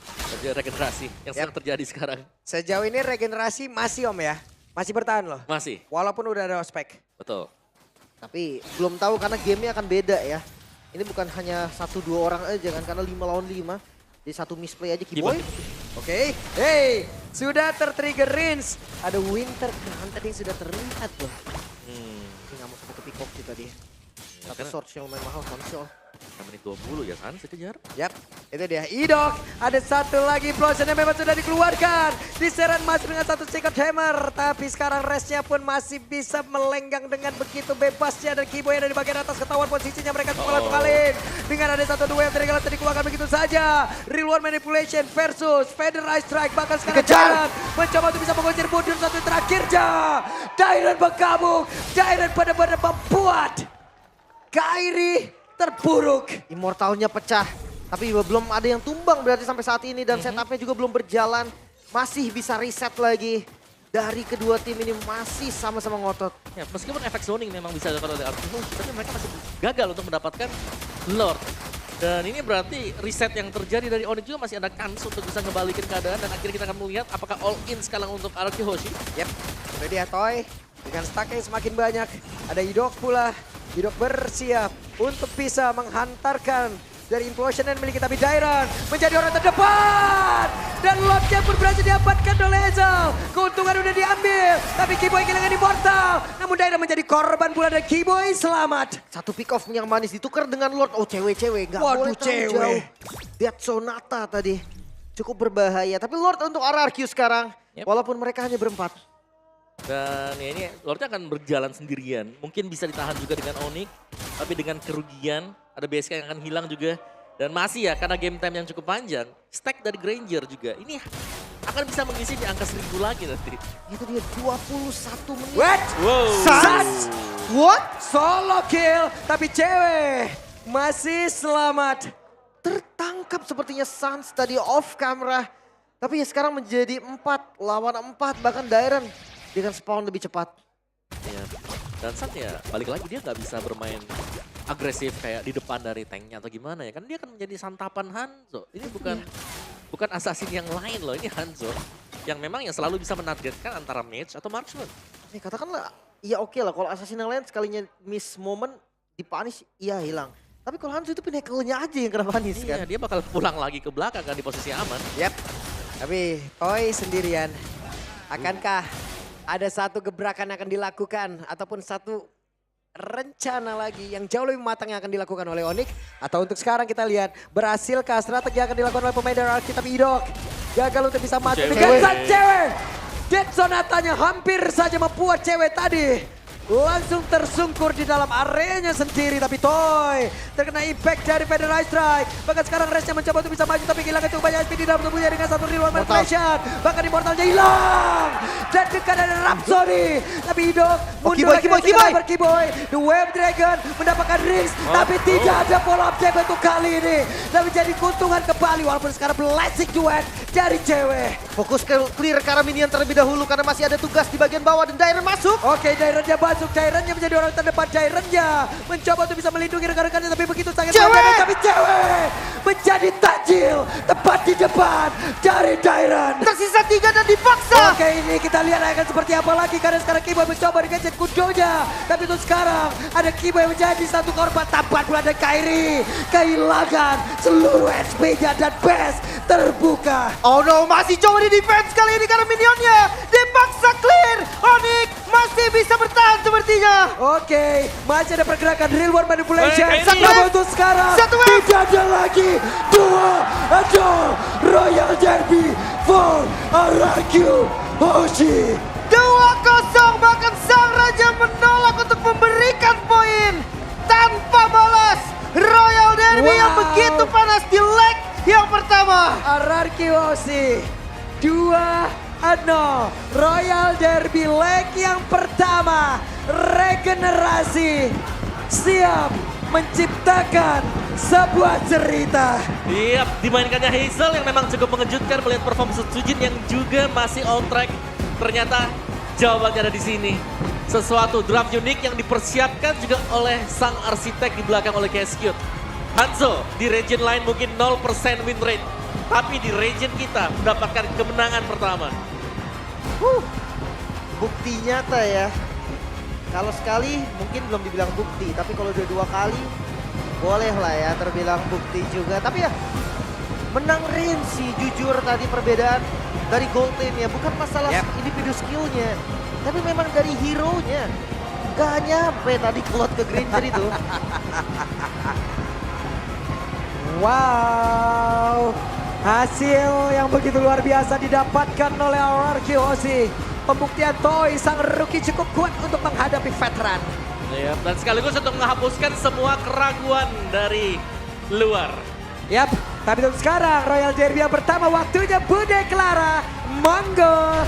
Dan juga regenerasi yang sedang terjadi sekarang. Sejauh ini regenerasi masih Om ya? Masih bertahan loh? Masih, Walaupun udah ada ospek. betul. Tapi belum tahu karena gamenya akan beda ya. Ini bukan hanya 1-2 orang aja kan, karena 5 lawan 5. Di satu misplay aja Kiboy. Oke, hey, sudah tertrigger Rins. Ada Winter Crown tadi yang sudah terlihat loh. Ini nggak mau sampai ke pick off sih tadi. Tapi Karena sword shield lumayan mahal konsol. menit 20 ya kan, saya kejar. Yap, itu dia. Idok, ada satu lagi explosion yang memang sudah dikeluarkan. Diserang masuk dengan satu secret hammer. Tapi sekarang restnya pun masih bisa melenggang dengan begitu bebasnya. Dan Kiboy ada di bagian atas, ketahuan posisinya mereka kepala-kepalin. Dengan ada satu dua yang tadi dikeluarkan begitu saja. Real World Manipulation versus Feather Ice Strike. Bahkan sekarang Dairon mencoba untuk bisa mengusir mundur satu terakhirnya. Dairon bergabung. Dairon benar-benar membuat Kairi terburuk. Immortalnya pecah. Tapi belum ada yang tumbang berarti sampai saat ini. Dan setupnya juga belum berjalan. Masih bisa reset lagi. Dari kedua tim ini masih sama-sama ngotot. Ya, meskipun efek zoning memang bisa dilakukan oleh Artificial, tapi mereka masih gagal untuk mendapatkan Lord. Dan ini berarti reset yang terjadi dari Onyx juga masih ada kans untuk bisa ngebalikin keadaan. Dan akhirnya kita akan melihat apakah all in sekarang untuk Araki Hoshi. Yap, itu dia Toy. Dengan stack yang semakin banyak. Ada Idok pula. Idok bersiap untuk bisa menghantarkan dari implosion yang memiliki, tapi Dairon menjadi orang terdepan. Dan Lordnya pun berhasil diamankan oleh Hazel. Keuntungan udah diambil, tapi Kiboy kehilangan immortal. Namun Dairon menjadi korban pula dan Kiboy selamat. Satu pick off yang manis ditukar dengan Lord. Oh cewek-cewek, gak Waduh, boleh terlalu cewek. jauh. Death Sonata tadi. Cukup berbahaya, tapi Lord untuk RRQ sekarang. Yep. Walaupun mereka hanya berempat. Dan ya ini Lordnya akan berjalan sendirian. Mungkin bisa ditahan juga dengan Onyx. Tapi dengan kerugian, ada BSK yang akan hilang juga. Dan masih ya, karena game time yang cukup panjang. Stack dari Granger juga. Ini akan bisa mengisi di angka 1000 lagi nanti. Itu dia 21 menit. What? Wow. Sans! What? Solo kill, tapi cewek masih selamat. Tertangkap sepertinya Sans tadi off camera. Tapi ya sekarang menjadi 4 lawan 4. Bahkan Dairon dengan spawn lebih cepat. Ya. Dan San ya balik lagi dia nggak bisa bermain agresif kayak di depan dari tanknya atau gimana ya. Kan dia akan menjadi santapan Hanzo. Ini bukan assassin yang lain loh, ini Hanzo. Yang memang yang selalu bisa menargetkan antara mage atau marksman. Ya katakanlah, ya oke lah kalau assassin yang lain sekalinya miss moment dipunish, iya hilang. Tapi kalau Hanzo itu pinnacle-nya aja yang kena punish kan. Iya, dia bakal pulang lagi ke belakang kan di posisi aman. Yap, tapi Toy sendirian. Akankah ada satu gebrakan yang akan dilakukan ataupun satu rencana lagi yang jauh lebih matang yang akan dilakukan oleh Onyx? Atau untuk sekarang kita lihat berhasilkah strategi yang akan dilakukan oleh pemain dari Arki, tapi Idok gagal untuk bisa mati dengan sang cewek. Dead Sonatanya hampir saja membuat cewek tadi langsung tersungkur di dalam areanya sendiri, tapi Toy terkena impact dari Feather Ice Strike. Bahkan sekarang Resnya mencoba untuk bisa maju, tapi kehilangan cukup banyak speed di dalam tubuhnya dengan satu real manipulation. Bahkan immortalnya hilang dan dekat ada Rhapsody, tapi Idok mundur lagi dengan Kiboy. The Wave Dragon mendapatkan rings, tapi tidak ada follow up jab untuk kali ini. Dan menjadi keuntungan kembali walaupun sekarang Blazing Duet dari cewek. Fokus ke clear ke arah minion terlebih dahulu karena masih ada tugas di bagian bawah dan Dairon masuk. Oke, Daironnya masuk. Daironnya menjadi orang terdepan. Daironnya mencoba untuk bisa melindungi rekan-rekannya, tapi begitu sangat Cewek! berbahaya. Tapi cewek menjadi takjil tepat di depan dari Dairon. Tersisa 3 dan dipaksa. Oke, ini kita lihat akan seperti apa lagi karena sekarang Kibo mencoba dengan kudonya. Tapi itu sekarang ada Kibo yang menjadi satu korban. Tampak pula ada Kairi kehilangan seluruh SP-nya dan base terbuka. Oh no, masih coba di defense kali ini karena minionnya dipaksa clear. Onyx masih bisa bertahan sepertinya. Oke, masih ada pergerakan real world manipulation. Kairi. Namun untuk sekarang Satu wave. tidak ada lagi. 2-0 Royal Derby for RRQ Hoshi. 2-0, bahkan sang raja menolak untuk memberikan poin tanpa balas. Royal Derby yang Wow. begitu panas di leg yang pertama. RRQ Hoshi 2-0 Royal Derby leg yang pertama. Regenerasi siap menciptakan sebuah cerita. Iya, dimainkannya Hazel yang memang cukup mengejutkan melihat perform Sujin yang juga masih on track. Ternyata jawabannya ada di sini. Sesuatu draft unik yang dipersiapkan juga oleh sang arsitek di belakang oleh Cascute. Hanzo di region lain mungkin 0% win rate. Tapi di region kita mendapatkan kemenangan pertama. Bukti nyata ya. Kalau sekali mungkin belum dibilang bukti, tapi kalau udah 2 kali boleh lah ya terbilang bukti juga. Tapi ya menang Rin sih, jujur tadi perbedaan dari gold lane-nya bukan masalah individu skillnya, tapi memang dari hero-nya. Gak nyampe tadi Claude ke Granger itu. Wow, hasil yang begitu luar biasa didapatkan oleh RRQ Hoshi. Pembuktian Toy, sang rookie cukup kuat untuk menghadapi veteran. Iya, dan sekaligus untuk menghapuskan semua keraguan dari luar. Yap, tapi untuk sekarang Royal Derby yang pertama waktunya Bude Clara. Monggo.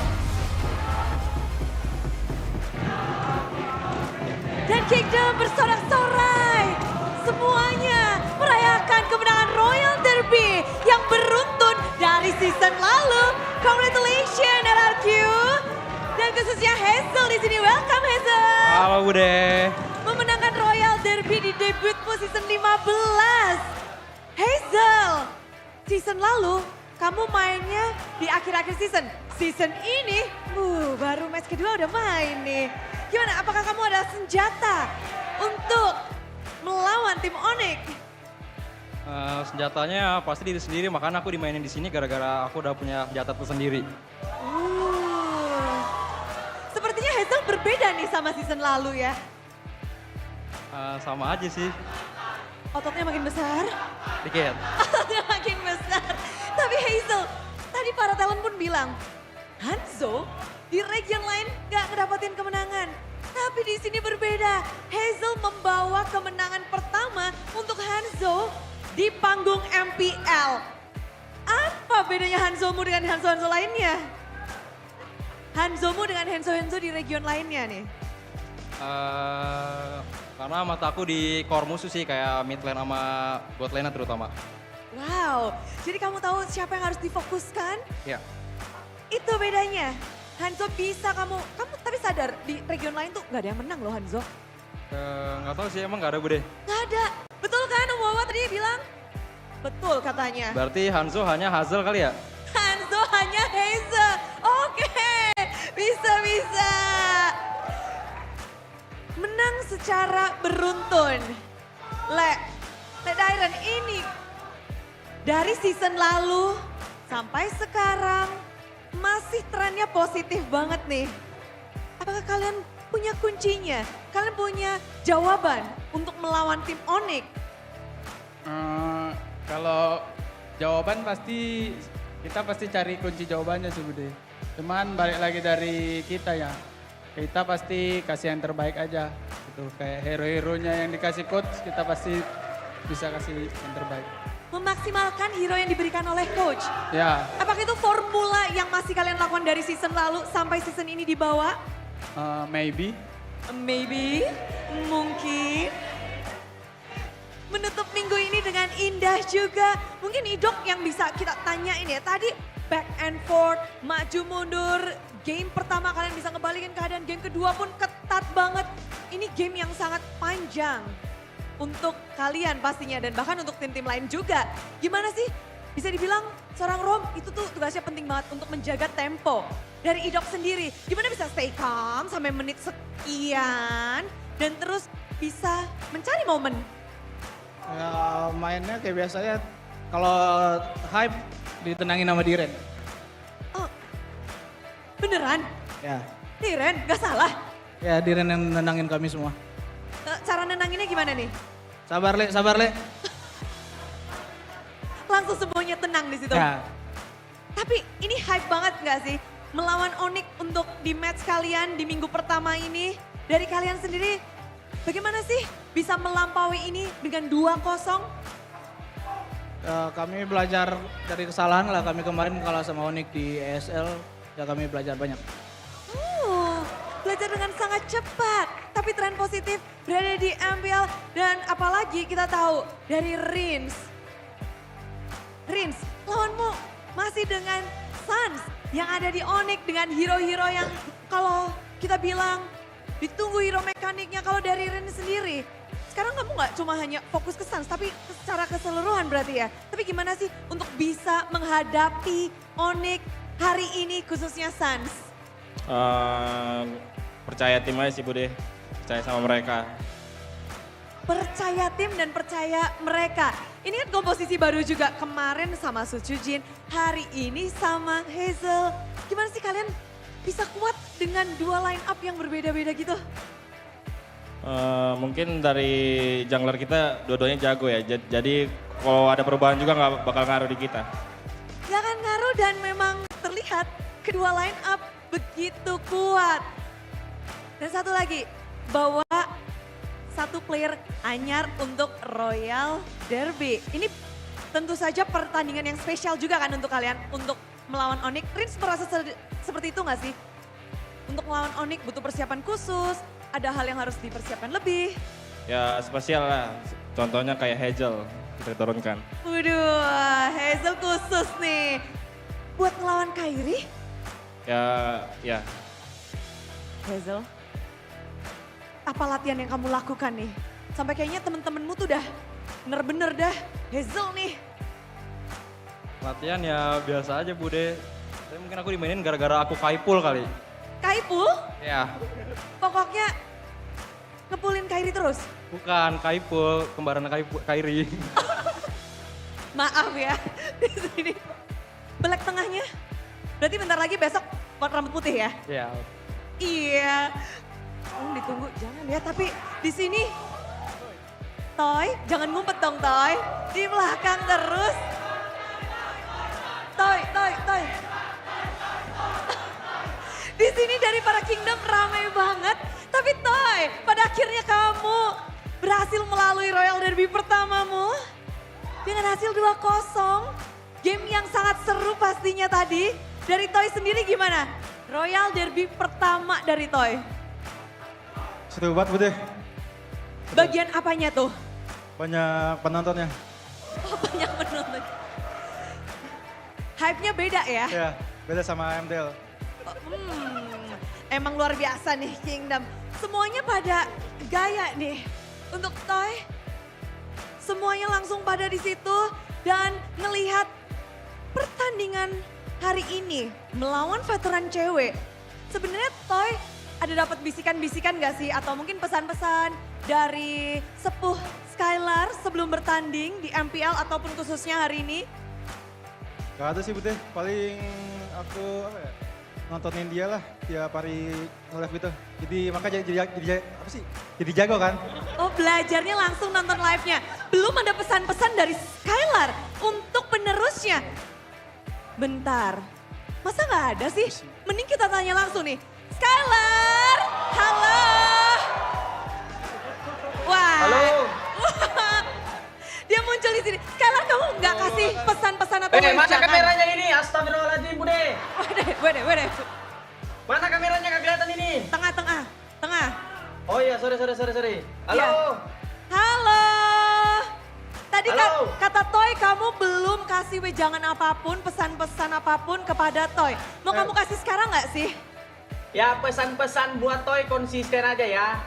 Dan Kingdom bersorak-sorai. Semuanya merayakan kemenangan Royal Derby yang beruntun dari season lalu. Congratulations RRQ. Dan khususnya Hazel di sini. Welcome Hazel. Halo Bude. Memenangkan Royal Derby di debutmu season 15. Hazel, season lalu kamu mainnya di akhir-akhir season. Season ini, baru match kedua udah main nih. Gimana, apakah kamu ada senjata untuk melawan tim Onyx? Senjatanya pasti diri sendiri, makanya aku dimainin di sini gara-gara aku udah punya senjata tersendiri. Sepertinya Hazel berbeda nih sama season lalu ya. Sama aja sih, Ototnya makin besar. dikit. Ototnya makin besar. Tapi Hazel, tadi para talent pun bilang, Hanzo di region lain gak ngedapetin kemenangan. Tapi di sini berbeda. Hazel membawa kemenangan pertama untuk Hanzo di panggung MPL. Apa bedanya Hanzomu dengan Hanzo-Hanzo lainnya? Hanzomu dengan Hanzo-Hanzo di region lainnya nih. Karena mata aku di core musuh sih, kayak mid lane sama bot lane terutama. Wow, jadi kamu tahu siapa yang harus difokuskan? Ya. Itu bedanya. Hanzo bisa kamu tapi sadar di region lain tuh gak ada yang menang loh Hanzo. Nggak tahu sih, emang nggak ada Bude. Gak ada. Betul kan Om Wawa tadi bilang? Betul katanya. Berarti Hanzo hanya Hazel kali ya? Hanzo hanya Hazel. Oke, bisa. Menang secara beruntun. Le Dairon ini dari season lalu sampai sekarang masih trennya positif banget nih. Apakah kalian punya kuncinya? Kalian punya jawaban untuk melawan tim Onyx? Kalau jawaban kita pasti cari kunci jawabannya sih Bude. Cuman balik lagi dari kita ya. Kita pasti kasih yang terbaik aja. Gitu. Kayak hero-heronya yang dikasih coach, kita pasti bisa kasih yang terbaik. Memaksimalkan hero yang diberikan oleh coach. Ya, Apakah itu formula yang masih kalian lakukan dari season lalu sampai season ini dibawa? maybe. Maybe, mungkin. menutup minggu ini dengan indah juga. Mungkin Idok yang bisa kita tanyain ya. Tadi back and forth, maju mundur. Game pertama kalian bisa ngebalikin keadaan, game kedua pun ketat banget. Ini game yang sangat panjang untuk kalian pastinya dan bahkan untuk tim-tim lain juga. Gimana sih? Bisa dibilang seorang Rom itu tuh tugasnya penting banget untuk menjaga tempo. Dari Idok sendiri, gimana bisa stay calm sampai menit sekian dan terus bisa mencari momen? Ya, mainnya kayak biasanya kalau hype ditenangin sama Diren. Oh, beneran? Ya, Diren, gak salah? ya Diren yang nenangin kami semua. Cara nenanginnya gimana nih? Sabar Le, sabar Le. Langsung semuanya tenang di situ. Ya, Tapi ini hype banget gak sih? Melawan Onyx untuk di match kalian di minggu pertama ini. Dari kalian sendiri, bagaimana sih bisa melampaui ini dengan 2-0? ya, kami belajar dari kesalahan lah. Kami kemarin kalah sama Onyx di ESL, ya kami belajar banyak. Belajar dengan sangat cepat. Tapi tren positif berada di MPL dan apalagi kita tahu dari Rins. Rins, lawanmu masih dengan Suns yang ada di Onyx dengan hero-hero yang kalau kita bilang ditunggu hero mekaniknya. Kalau dari Rins sendiri, sekarang kamu nggak cuma hanya fokus ke Suns tapi secara keseluruhan berarti ya. Tapi gimana sih untuk bisa menghadapi Onyx hari ini khususnya Suns? Percaya tim aja sih Bude, percaya sama mereka. Percaya tim dan percaya mereka. Ini kan komposisi baru juga kemarin sama Suchujin, hari ini sama Hazel. Gimana sih kalian bisa kuat dengan dua line up yang berbeda-beda gitu? Mungkin dari jungler kita dua-duanya jago ya, jadi kalau ada perubahan juga nggak bakal ngaruh di kita. Gak akan ngaruh dan memang terlihat kedua line up begitu kuat. Dan satu lagi, bawa satu player anyar untuk Royal Derby. Ini tentu saja pertandingan yang spesial juga kan untuk kalian untuk melawan Onyx. Rins merasa seperti itu gak sih? Untuk melawan Onyx butuh persiapan khusus, ada hal yang harus dipersiapkan lebih. Ya spesial lah, contohnya kayak Hazel kita turunkan. Waduh, Hazel khusus nih. Buat ngelawan Kairi, Ya. Hazel, apa latihan yang kamu lakukan nih? Sampai kayaknya temen-temenmu tuh udah bener-bener dah Hazel nih. Latihan ya biasa aja Bude. Tapi mungkin aku dimainin gara-gara aku kaipul kali. Kaipul, Ya, pokoknya ngepulin Kairi terus. bukan kaipul, kembaran Kairi. Maaf ya, di sini. Belek tengahnya, berarti bentar lagi besok rambut putih ya? Ya, Iya. Ditunggu, jangan ya. Tapi di sini, Toy, jangan ngumpet dong Toy. Di belakang terus. Toy. Di sini dari para Kingdom ramai banget. Tapi Toy, pada akhirnya kamu berhasil melalui Royal Derby pertamamu. Dengan hasil 2-0. Game yang sangat seru pastinya tadi. Dari Toy sendiri gimana? Royal Derby pertama dari Toy. Seru banget Bude, Bagian apanya tuh? banyak penontonnya. Banyak menonton. Hype-nya beda ya? Ya, beda sama MDL. Emang luar biasa nih Kingdom. Semuanya pada gaya nih. Untuk Toy, semuanya langsung pada di situ dan ngelihat pertandingan hari ini melawan veteran cewek. Sebenarnya Toy ada dapat bisikan-bisikan gak sih? Atau mungkin pesan-pesan dari sepuh Skylar sebelum bertanding di MPL ataupun khususnya hari ini? Gak ada sih Bude, paling aku nontonin dia lah tiap hari nge-live gitu. Jadi makanya jadi jago kan. Oh, belajarnya langsung nonton live-nya. Belum ada pesan-pesan dari Skylar untuk penerusnya. Bentar, masa nggak ada sih? Mending kita tanya langsung nih. Skylar, halo. Wah. Halo. Dia muncul di sini. Skylar, kamu nggak kasih pesan-pesan atau Mana wejangan? kameranya ini? Astagfirullahaladzim Bude. Wede. Mana kameranya nggak kelihatan ini? Tengah. Oh iya, sorry. Halo. Iya. Halo. Toy, kamu belum kasih wejangan apapun, pesan-pesan apapun kepada Toy. Mau kamu kasih sekarang nggak sih? Ya pesan-pesan buat Toy konsisten aja ya.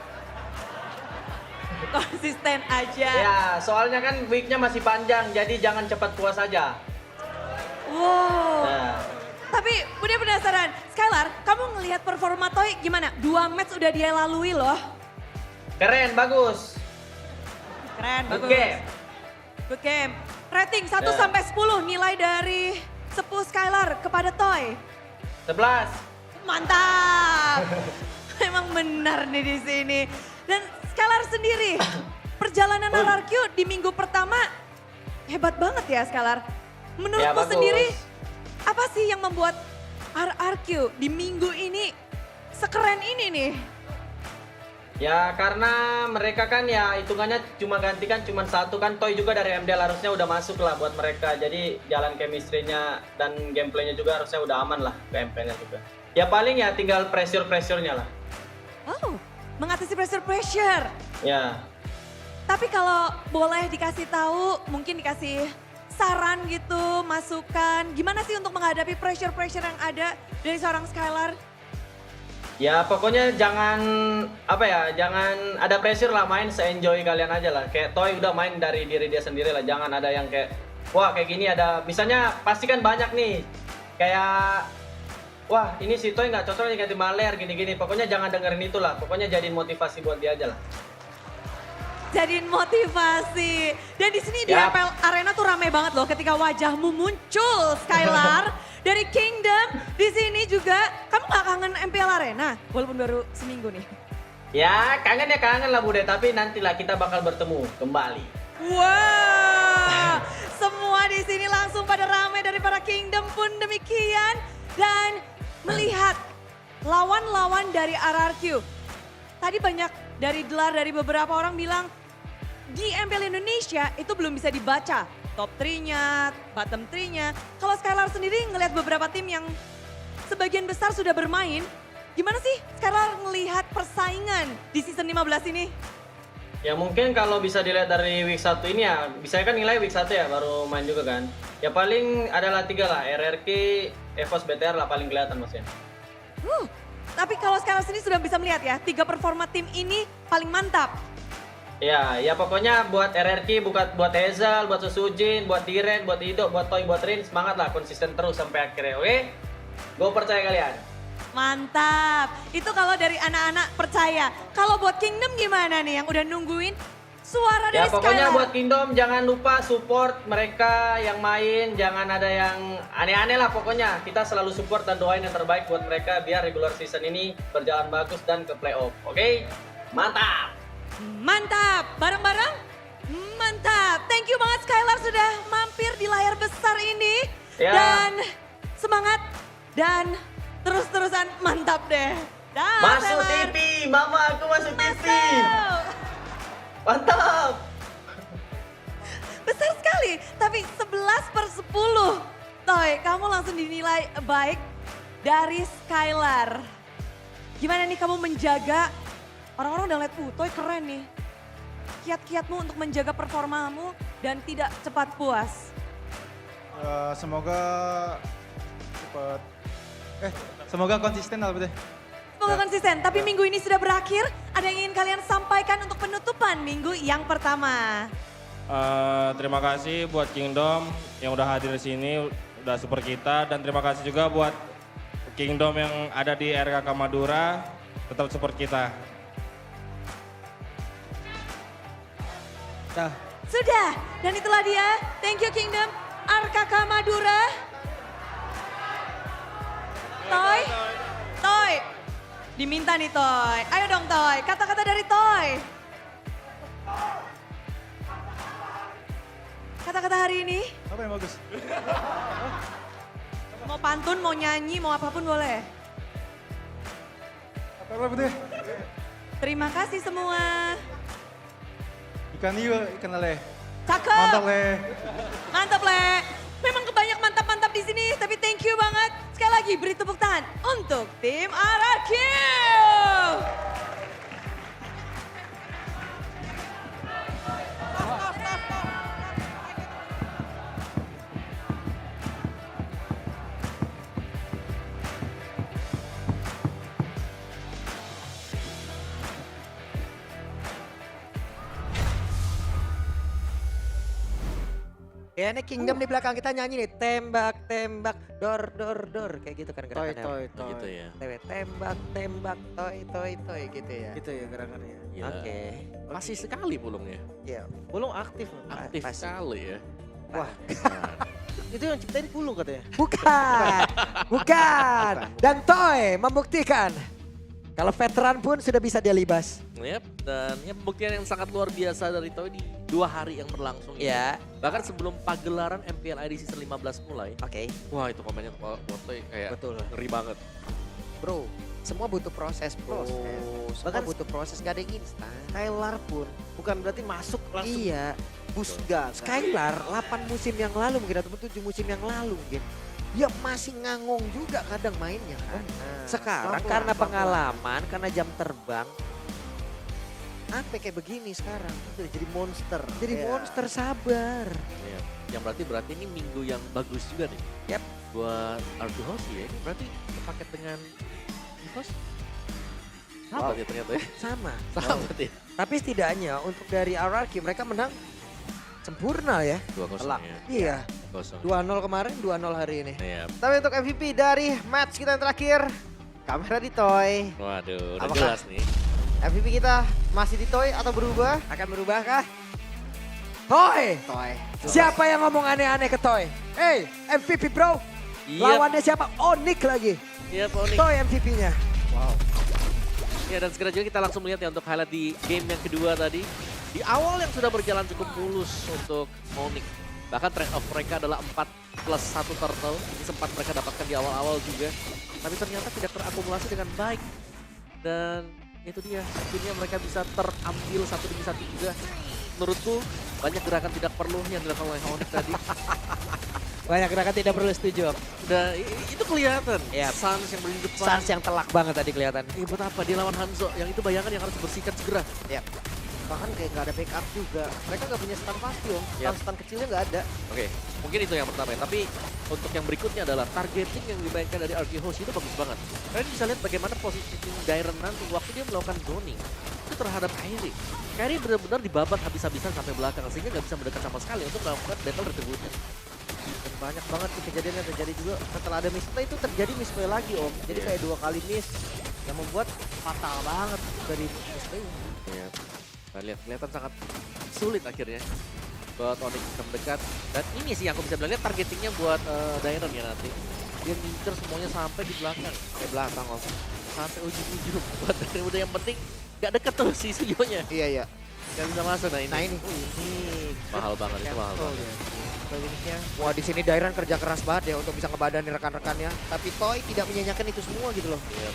Konsisten aja. Ya soalnya kan weeknya masih panjang, jadi jangan cepat puas aja. Wow. Nah. Tapi Bude penasaran, Skylar, kamu ngelihat performa Toy gimana? 2 match udah dia lalui loh. Keren, bagus. Keren, bagus. Oke. Good game. Rating 1 Ya. sampai 10 nilai dari Sepuh Skylar kepada Toy. 11. Mantap. Emang benar nih di sini. Dan Skylar sendiri, perjalanan RRQ di minggu pertama hebat banget ya Skylar. Menurutmu Ya, bagus. sendiri, apa sih yang membuat RRQ di minggu ini sekeren ini nih? Ya karena mereka kan ya hitungannya cuma gantikan cuma satu kan. Toy juga dari MDL harusnya udah masuk lah buat mereka. Jadi jalan chemistry-nya dan gameplaynya juga harusnya udah aman lah ke MP-nya juga. Ya paling ya tinggal pressure-nya lah. Oh, mengatasi pressure. Ya. Tapi kalau boleh dikasih tahu, mungkin dikasih saran gitu, masukan. Gimana sih untuk menghadapi pressure yang ada dari seorang Skylar? Ya pokoknya jangan jangan ada pressure lah, main se-enjoy kalian aja lah. Kayak Toy udah main dari diri dia sendiri lah, jangan ada yang kayak wah kayak gini ada, misalnya pasti kan banyak nih kayak wah ini si Toy nggak cocok nih ganti Maler gini-gini. Pokoknya jangan dengerin itu lah, pokoknya jadiin motivasi buat dia aja lah. Jadiin motivasi. Dan di sini di Yap. MPL Arena tuh rame banget loh ketika wajahmu muncul Skylar dari Kingdom. Di sini juga kamu gak kangen MPL Arena walaupun baru seminggu nih. Ya kangen lah Bude, tapi nantilah kita bakal bertemu kembali. Wow, semua di sini langsung pada rame dari para Kingdom pun demikian. Dan melihat lawan-lawan dari RRQ. Tadi banyak dari gelar dari beberapa orang bilang di MPL Indonesia itu belum bisa dibaca top 3-nya, bottom 3-nya. Kalau Skylar sendiri ngelihat beberapa tim yang sebagian besar sudah bermain, gimana sih Skylar ngelihat persaingan di season 15 ini? Ya mungkin kalau bisa dilihat dari week 1 ini ya, bisa kan nilai week 1 ya baru main juga kan. Ya paling adalah 3 lah, RRQ, EVOS, BTR lah paling kelihatan maksudnya. Tapi kalau Skylar sendiri sudah bisa melihat ya, 3 performa tim ini paling mantap. Ya pokoknya buat RRQ, buat Hazel, buat Susujin, buat Diren, buat Ido, buat Toy, buat Rin, semangat lah konsisten terus sampai akhirnya, oke? Gue percaya kalian. Mantap, itu kalau dari anak-anak percaya. Kalau buat Kingdom gimana nih yang udah nungguin suara dari Ya pokoknya Skylar? buat Kingdom jangan lupa support mereka yang main, jangan ada yang aneh-aneh lah pokoknya. Kita selalu support dan doain yang terbaik buat mereka biar regular season ini berjalan bagus dan ke playoff, oke? Mantap! Mantap, bareng-bareng? Mantap, thank you banget Skylar sudah mampir di layar besar ini. Ya. Dan semangat dan terus-terusan mantap deh. Dah, Masuk Skylar. TV, mama aku masuk TV. Masuk. Mantap! Besar sekali, tapi 11/10. Toy, kamu langsung dinilai baik dari Skylar. Gimana nih kamu menjaga, orang-orang udah lihat, Toy keren nih. Kiat-kiatmu untuk menjaga performamu dan tidak cepat puas. Semoga konsisten lah Bude. Semoga konsisten, tapi minggu ini sudah berakhir. Ada yang ingin kalian sampaikan untuk penutupan minggu yang pertama? Terima kasih buat Kingdom yang udah hadir di sini, udah support kita, dan terima kasih juga buat Kingdom yang ada di RKK Madura, tetap support kita. Sudah, dan itulah dia. Thank you Kingdom, RKK Madura. Toy, diminta nih Toy. Ayo dong Toy, kata-kata dari Toy. Kata-kata hari ini, Apa yang bagus? mau pantun, mau nyanyi, mau apapun boleh. Apa Bude? Terima kasih semua. Ikan hiu, ikan lele. Cakep. Mantap Le. Mantap Le. Memang kebanyak mantap-mantap di sini, tapi thank you banget. Sekali lagi beri tepuk tangan untuk tim RRQ. Ya ini Kingdom di belakang kita nyanyi nih. Tembak, tembak, dor, dor, dor. Kayak gitu kan Toy, gerakannya. toy, Oh, toy. gitu ya. Tembak, tembak, toy, toy, toy gitu ya. Gitu ya gerakannya. Gila. Oke. Masih sekali pulungnya. Iya. Pulung aktif loh. Aktif Pasti. sekali ya. Wah, itu yang ciptain Pulung katanya. Bukan. Bukan. Dan Toy membuktikan kalau veteran pun sudah bisa dia libas. Yep, dan ya pembuktian yang sangat luar biasa dari Toy di 2 hari yang berlangsung ini. Ya. Bahkan sebelum pagelaran MPL ID Season 15 mulai. Oke. Wah itu komennya buat Toy kayak Betul. ngeri banget. Bro, semua butuh proses, bro. Proses. Semua Bahkan butuh proses, gak ada yang instan. Skylar pun bukan berarti masuk langsung Iya. boost gas. Skylar 8 musim yang lalu mungkin ataupun 7 musim yang lalu mungkin. Dia masih ngangong juga kadang mainnya kan. Sekarang pelan-pelan, karena pelan-pelan. pengalaman, karena jam terbang. Apa kayak begini sekarang? Jadi monster. Jadi Iya. monster sabar. Ya, yang berarti ini minggu yang bagus juga nih. Yap. Buat Ardu House ya. Ini berarti sepaket dengan Evos. Sama ya ternyata ya. Sama. Sama ya. Tapi setidaknya untuk dari RRQ mereka menang sempurna ya. 2-0 Telak. ya. Iya. 2-0. 2-0 kemarin, 2-0 hari ini. Iya. Tapi untuk MVP dari match kita yang terakhir, kamera di Toy. Waduh, udah Apakah- jelas nih. MVP kita masih di Toy atau berubah? Akan berubahkah? Toy! Toy. Siapa yang ngomong aneh-aneh ke Toy? Hey, MVP bro. Iya. Lawannya siapa? Onyx lagi. Iya, Pak Onik. Toy MVP-nya. Ya dan segera juga kita langsung melihat ya untuk highlight di game yang kedua tadi. Di awal yang sudah berjalan cukup mulus untuk Onyx. Bahkan trade off mereka adalah 4+1 turtle. Ini sempat mereka dapatkan di awal-awal juga. Tapi ternyata tidak terakumulasi dengan baik. Dan itu dia, akhirnya mereka bisa terambil 1-1 juga. Menurutku banyak gerakan tidak perlu yang dilakukan oleh Onyx tadi. Banyak gerakan tidak perlu setuju. Dan itu kelihatan. Iya. Sans yang berdiri di depan. Sans yang telak banget tadi kelihatan. Buat apa dia lawan Hanzo? Yang itu bayangan yang harus dibersihkan segera. Bahkan kayak gak ada backup juga. Mereka gak punya stun pasti om. Yap. Stun kecilnya gak ada. Oke, mungkin itu yang pertama ya. Tapi untuk yang berikutnya adalah targeting yang dimainkan dari RQ Hoshi itu bagus banget. Kalian bisa lihat bagaimana posisi Dairon nanti waktu dia melakukan zoning itu terhadap Kairi. Kairi benar-benar dibabat habis-habisan sampai belakang sehingga nggak bisa mendekat sama sekali untuk melakukan battle retribution. Dan banyak banget sih kejadian yang terjadi juga. Setelah ada misplay itu terjadi misplay lagi om. Jadi Iya. kayak 2 kali miss. Yang membuat fatal banget dari misplay. Ya, kita lihat kelihatan sangat sulit akhirnya buat Onyx bisa mendekat. Dan ini sih yang aku bisa bilang lihat targetingnya buat Dairon ya nanti. Dia ngincer semuanya sampai di belakang. Belakang om. Sampai ujung-ujung. Buat Dairon udah yang penting gak deket tuh si Suyonya. Iya iya. Gak bisa masuk nah ini. Nah ini. Ini. Mahal banget itu, mahal Cancel banget. ya. Linknya. Wah di sini Dairon kerja keras banget ya untuk bisa ngebadani rekan-rekannya. Tapi Toy tidak menyanyikan itu semua gitu loh. Iya.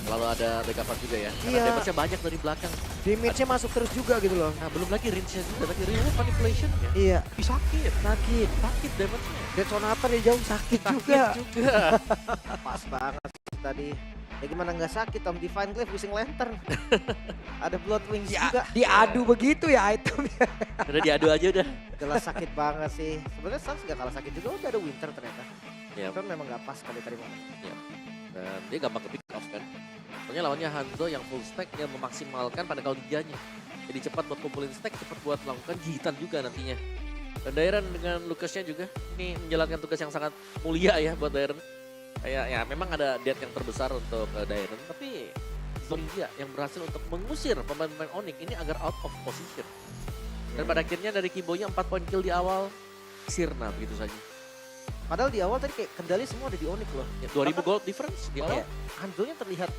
Lalu ada backup juga ya. Karena Iya. damage-nya banyak dari belakang. Damage-nya masuk terus juga gitu loh. Nah belum lagi range-nya juga. Tadi range-nya manipulation ya. Iya. Ih, sakit. Sakit. Sakit damage-nya. Dan Sonata dari jauh sakit Sakit juga. juga. Pas banget tadi. Ya gimana nggak sakit om. Divine Glaive Wishing Lantern. Ada Blood Wings juga. Diadu begitu ya itemnya. Udah diadu aja udah. Jelas sakit banget sih. Sebenarnya Sans gak kalah sakit juga. Udah ada Winter ternyata. Iya. Tapi memang gak pas kali tadi momen. Dan dia gampang ke pick off kan. Soalnya lawannya Hanzo yang full stack yang memaksimalkan pada kali tiganya. Jadi cepat buat kumpulin stack, cepat buat melakukan gigitan juga nantinya. Dan Dairon dengan Lucasnya juga ini menjalankan tugas yang sangat mulia ya buat Dairon. Kayak ya memang ada death yang terbesar untuk Dairon, tapi Zonia yang berhasil untuk mengusir pemain-pemain Onyx ini agar out of position. Dan pada akhirnya dari Kibonya 4 poin kill di awal, sirna begitu saja. Padahal di awal tadi kayak kendali semua ada di Onyx loh. Ya, 2000 gold difference di awal. Hanzo-nya terlihat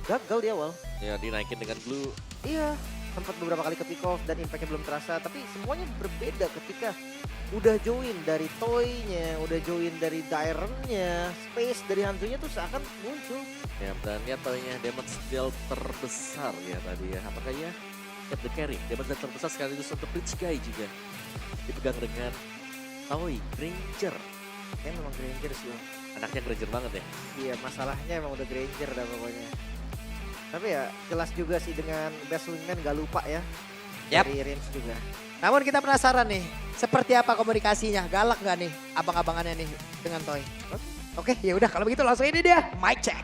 gagal di awal. Ya dinaikin dengan blue. Iya, sempat beberapa kali ke pick off dan impact-nya belum terasa. Tapi semuanya berbeda ketika udah join dari Toy-nya, udah join dari Dairon-nya, space dari Hanzo-nya tuh seakan muncul. Ya, dan lihat Toy-nya damage deal terbesar ya tadi ya. Apakah ya? Get the carry, damage deal terbesar sekaligus untuk Rich Guy juga. Dipegang dengan Toy, Granger. Kayaknya memang Granger sih om. Anaknya Granger banget ya. Iya, masalahnya emang udah Granger dah pokoknya. Tapi ya jelas juga sih dengan best wingman gak lupa ya. Yap. Dari range juga. Namun kita penasaran nih, seperti apa komunikasinya? Galak nggak nih abang-abangannya nih dengan Toy? Oke, ya udah kalau begitu langsung ini dia mic check.